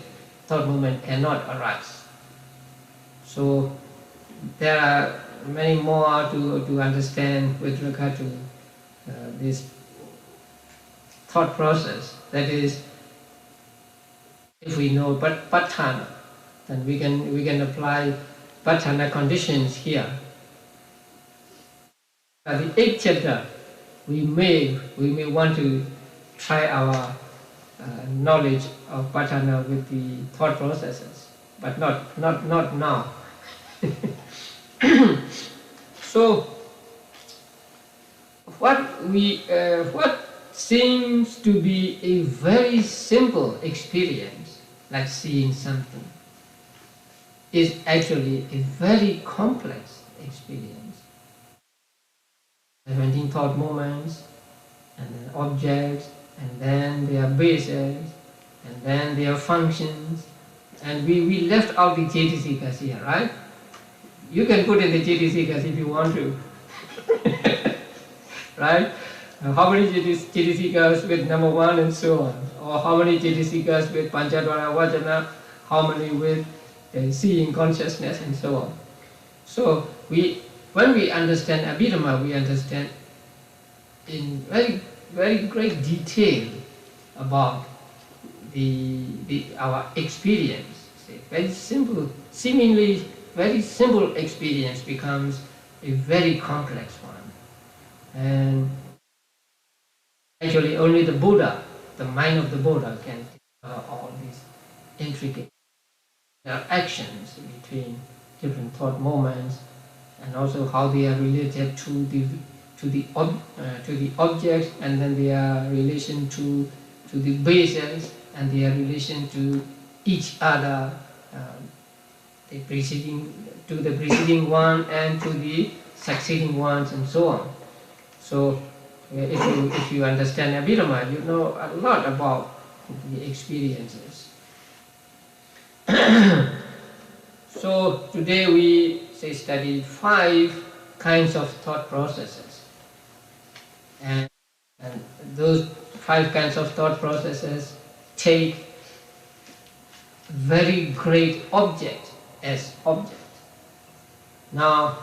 thought moment cannot arise. So there are many more to understand with regard to this thought process. That is, if we know Patthana, then we can apply Patthana conditions here. At the 8th chapter, we may want to try our knowledge of Patthana with the thought processes, but not now. So what seems to be a very simple experience, like seeing something, is actually a very complex experience. 17 thought moments, and then objects, and then their bases, and then their functions, and we left out the Cetasikas here, right? You can put in the Cetasikas if you want to, right? How many Cetasikas with number 1 and so on, or how many Cetasikas with Panchadvara Vajana, how many with seeing consciousness and so on. So when we understand Abhidhamma, we understand in very great detail about our experience. Very simple, seemingly very simple experience becomes a very complex one. And actually only the Buddha, the mind of the Buddha, can cover all these intricate actions between different thought moments, and also how they are related to the objects, and then their relation to the bases, and their relation to each other, the preceding one and to the succeeding ones, and so on. So if you understand Abhidhamma, you know a lot about the experiences. So today we study 5 kinds of thought processes, and those 5 kinds of thought processes take very great object as object. Now,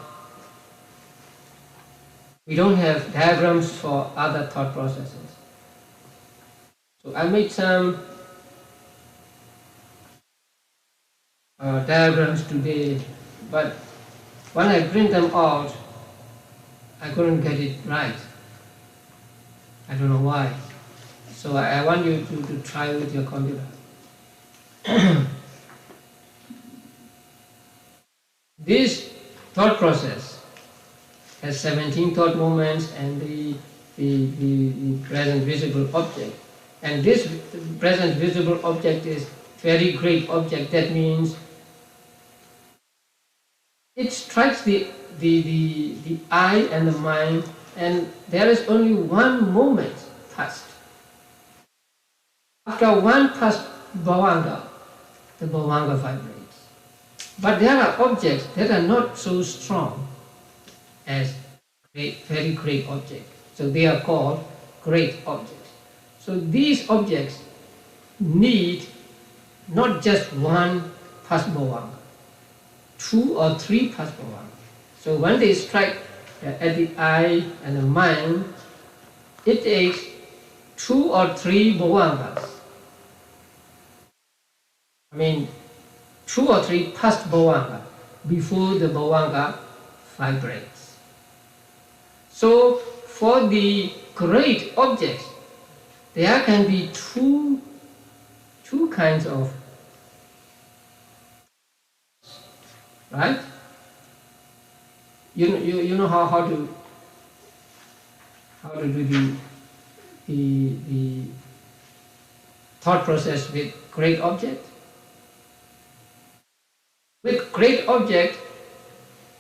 we don't have diagrams for other thought processes, so I made some diagrams today, but when I print them out, I couldn't get it right. I don't know why. So I want you to try with your computer. This thought process has 17 thought moments and the present visible object. And this present visible object is very great object. That means it strikes the eye and the mind, and there is only one moment passed. After one past bhavanga, the bhavanga vibrates. But there are objects that are not so strong as very great objects. So they are called great objects. So these objects need not just one past bhavanga, 2 or 3 past bhavanga. So when they strike at the eye and the mind, it takes 2 or 3 bhavangas. I mean, 2 or 3 past bhavanga before the bhavanga vibrates. So for the great objects, there can be two kinds of, right? You know how to do the thought process with great object. With great object,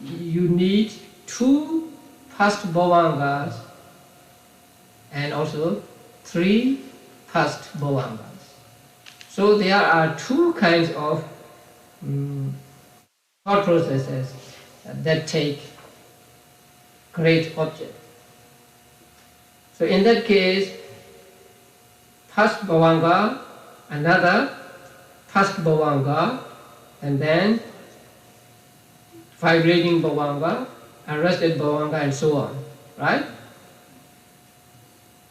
you need 2 past bhavangas and also 3 past bhavangas. So there are 2 kinds of thought processes that take great object. So in that case, past bhavanga, another past bhavanga, and then vibrating bhavanga, arrested bhavanga, and so on, right?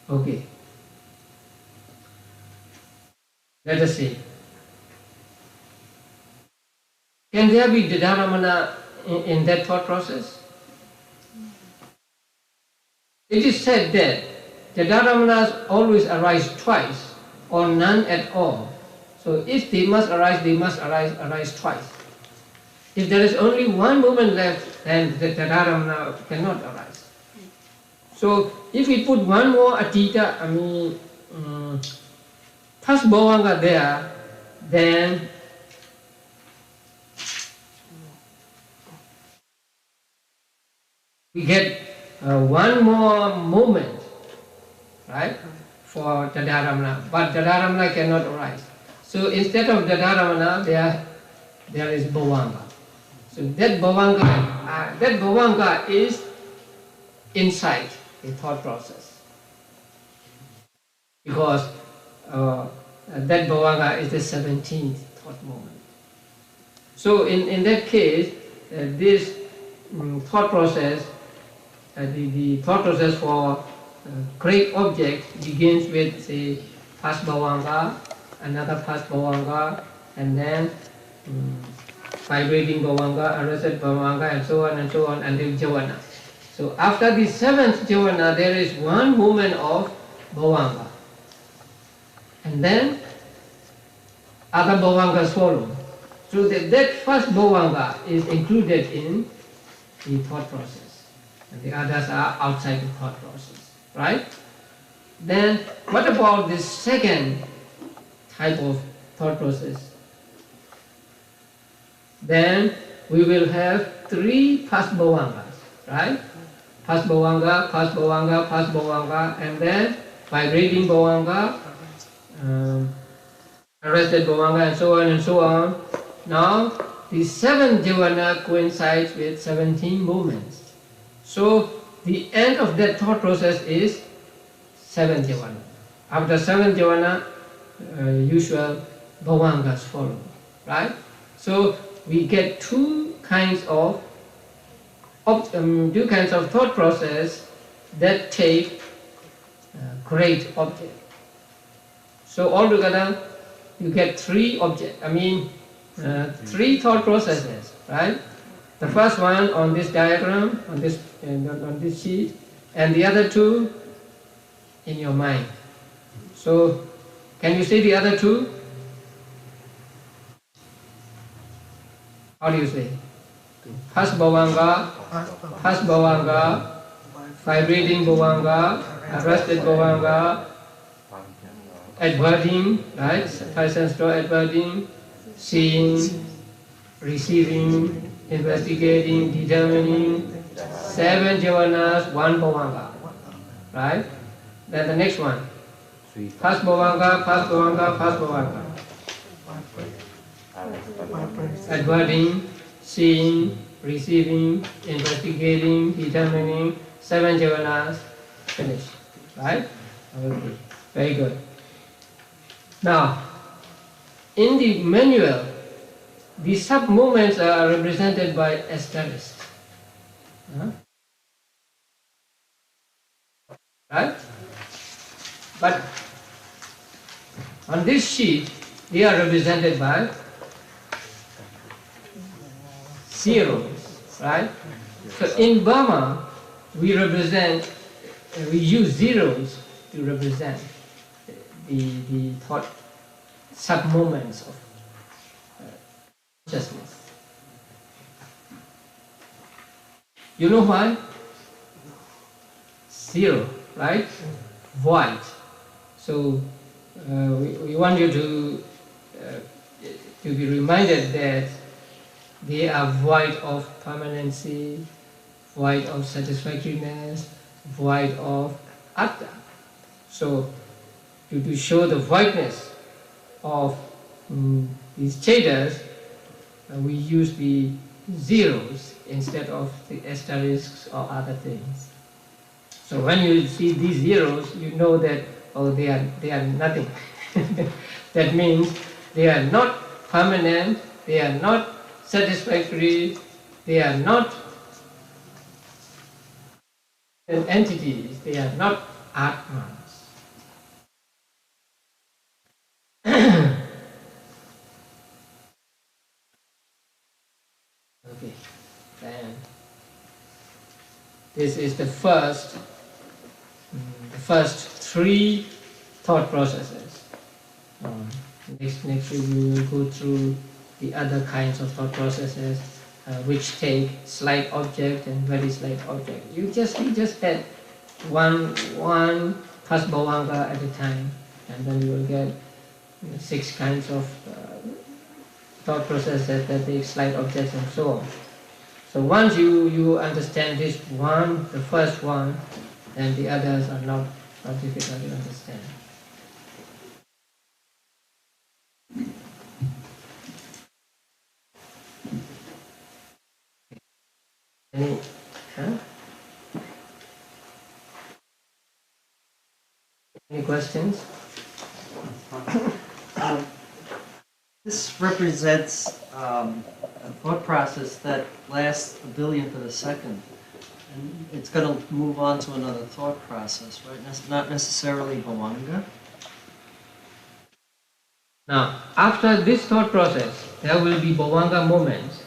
Okay. Let us see. Can there be Abhidhammattha in that thought process? It is said that Abhidhammattas always arise twice, or none at all. So if they must arise twice. If there is only one moment left, then the Abhidhammattha cannot arise. So if we put one more atita, past bhavanga there, then we get one more moment, right, for Tadaramana, but Tadaramana cannot arise. So instead of Tadaramana, there is Bhavanga. So that Bhavanga is inside the thought process, because that Bhavanga is the 17th thought moment. So in that case, this thought process, the thought process for great object begins with, say, first Bhavanga, another first Bhavanga, and then vibrating Bhavanga, arrested Bhavanga, and so on until Javana. So after the 7th Javana, there is one moment of Bhavanga, and then other Bhavangas follow. So that first Bhavanga is included in the thought process, and the others are outside the thought process, right? Then what about this second type of thought process? Then we will have 3 first Bhavangas, right? First Bhavanga, first Bhavanga, first Bhavanga, and then vibrating Bhavanga, arrested Bhavanga, and so on. Now, the 7th Javana coincides with 17 movements. So, the end of that thought process is 7th Javana. After 7th Javana, usual Bhavangas follow, right? So, we get two kinds of thought process that take great object. So altogether, you get 3 thought processes, right? The first one on this diagram, on this sheet, and the other 2 in your mind. So, can you see the other 2? How do you say? First Bhavanga, vibrating Bhavanga, arrested Bhavanga, adverting, right? 5 sense door adverting, seeing, receiving, investigating, determining, 7 javanas, 1 Bhavanga, right? Then the next one, first Bhavanga, adverting, seeing, receiving, investigating, determining, 7 javanas, finished, right? Okay, very good. Now, in the manual, the sub-movements are represented by asterisks. Right? But on this sheet, they are represented by zeros, right? So in Burma, we use zeros to represent the thought sub-moments of consciousness. You know why? Zero, right? Void. So we want you to be reminded that they are void of permanency, void of satisfactoriness, void of atta. So to show the voidness of these chetas, we use the zeros instead of the asterisks or other things. So when you see these zeros, you know that, oh, they are nothing. That means they are not permanent, they are not satisfactory, they are not entities, they are not atmas. Okay, then this is the first 3 thought processes. Next week we will go through the other kinds of thought processes which take slight object and very slight object. You just had one first bhavanga at a time, and then you will get 6 kinds of thought processes that take slight objects and so on. So once you understand this one, the first one, then the others are not difficult to understand. Any questions? This represents a thought process that lasts a billionth of a second. And it's going to move on to another thought process, right? Not necessarily bhavanga. Now, after this thought process, there will be bhavanga moments.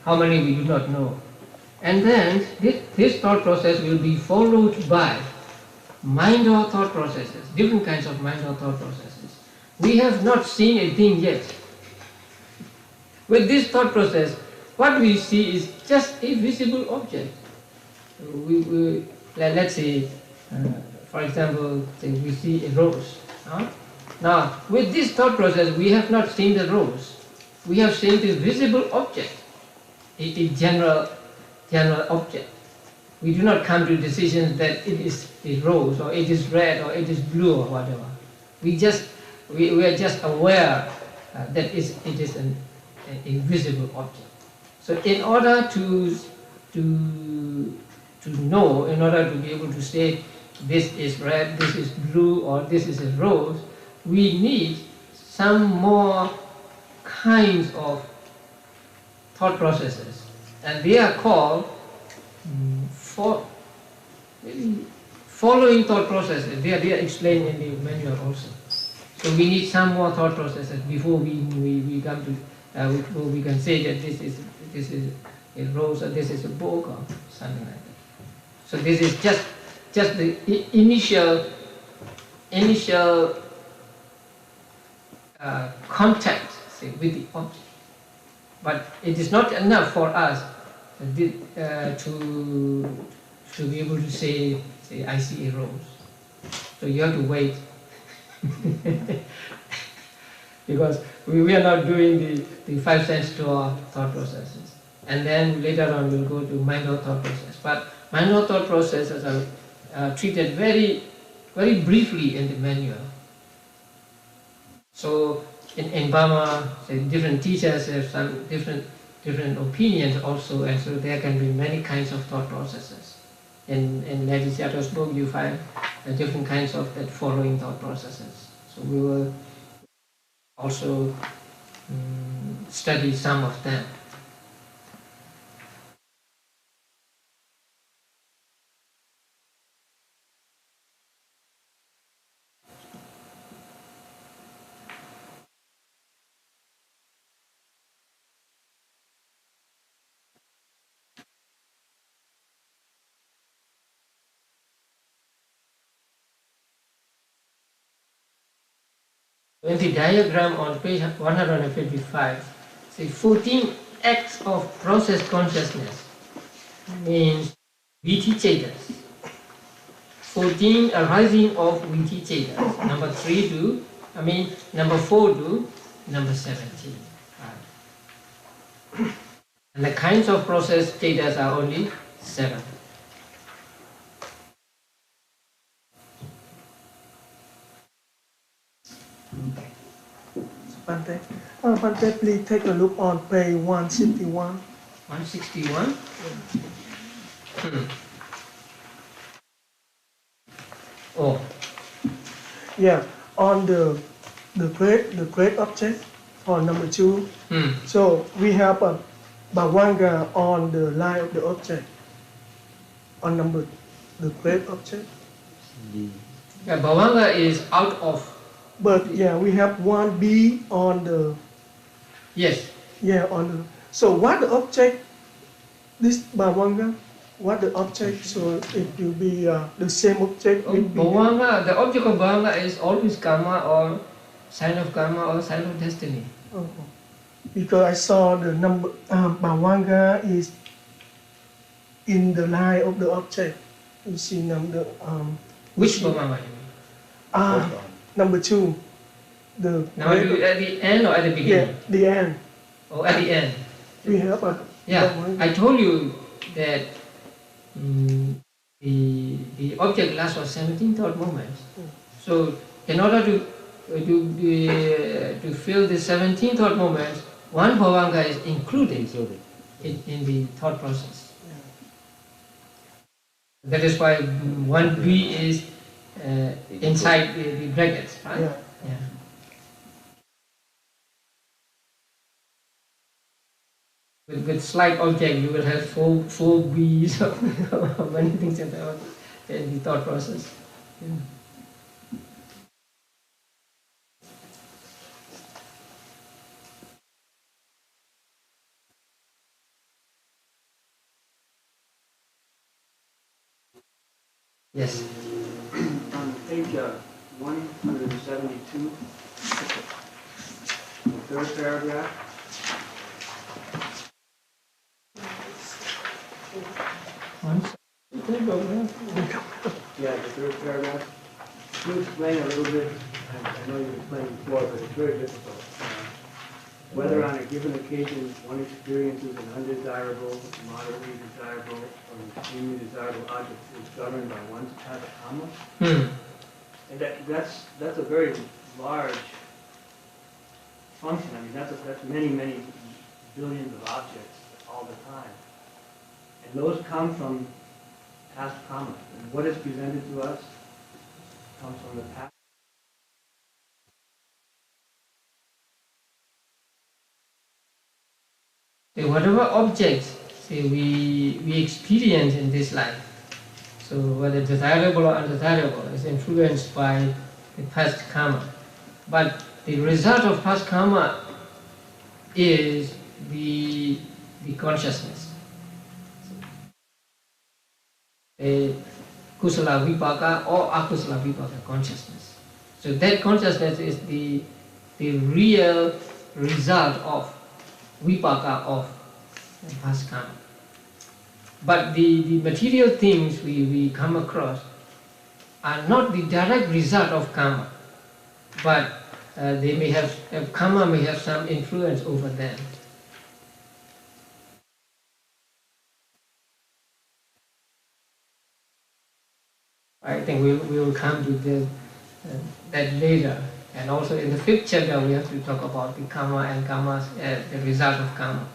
How many we do not know. And then this thought process will be followed by mind or thought processes, different kinds of mind or thought processes. We have not seen a thing yet. With this thought process, what we see is just a visible object. Let's say, for example, we see a rose. Now, with this thought process, we have not seen the rose. We have seen the visible object, a general object. We do not come to decisions that it is a rose, or it is red, or it is blue, or whatever. We are just aware that it is a visible object. So, in order to know, in order to be able to say this is red, this is blue, or this is a rose, we need some more kinds of thought processes, and they are called following thought processes. They are explained in the manual also. So we need some more thought processes before we come to before we can say that this is a rose, or this is a book, or something like that. So this is just the initial contact, say, with the object. But it is not enough for us to be able to say I see a rose. So you have to wait. Because we are not doing the five sense door thought processes. And then later on we'll go to mind or thought process. But mind or thought processes are treated very, very briefly in the manual. So in Burma, different teachers have some different opinions also, and so there can be many kinds of thought processes. In Lady Sayādaw's book, you find different kinds of that following thought processes. So we will also study some of them. In the diagram on page 155, say 14 acts of process consciousness means viti-chetas. 14 arising of viti-chetas. Number 4 to number 17. Right. And the kinds of process chetas are only 7. Bante, please take a look on page 161. 161? Oh. Yeah, on the great object for number 2. So we have a bhavanga on the line of the object. On the great object. Yeah, bhavanga is out of. But yeah, we have 1B on the. Yes. Yeah, on the. So what the object? This bhavanga. What the object? So it will be the same object. Bhavanga. The object of bhavanga is always karma or sign of karma or sign of destiny. Oh. Because I saw the number bhavanga is in the line of the object. You see number. Which bhavanga you mean? Number 2. Now you at the end or at the beginning? Yeah, the end. Oh, at the end. We have a. Yeah, I told you that the object lasts for 17 thought moments. So in order to fill the 17 thought moments, one bhavanga is included in the thought process. That is why 1B is inside the brackets, right? Yeah. Yeah. With slight object, you will have four B's or many things in the thought process. Yeah. Yes. On page 172, the third paragraph, yeah, the third paragraph. Can you explain a little bit? I know you explained before, but it's very difficult. Whether on a given occasion one experiences an undesirable, moderately desirable, or extremely desirable object is governed by one's past karma. And that's a very large function. I mean, that's many billions of objects all the time. And those come from past karma. And what is presented to us comes from the past. So whatever objects we experience in this life, so whether desirable or undesirable, is influenced by the past karma. But the result of past karma is the consciousness. A kusala vipaka or akusala vipaka consciousness. So that consciousness is the real result of vipaka of past karma. But the material things we come across are not the direct result of karma, but they may have karma may have some influence over them. I think we will come to that later. And also in the 5th chapter we have to talk about the karma and karmas, the result of karma.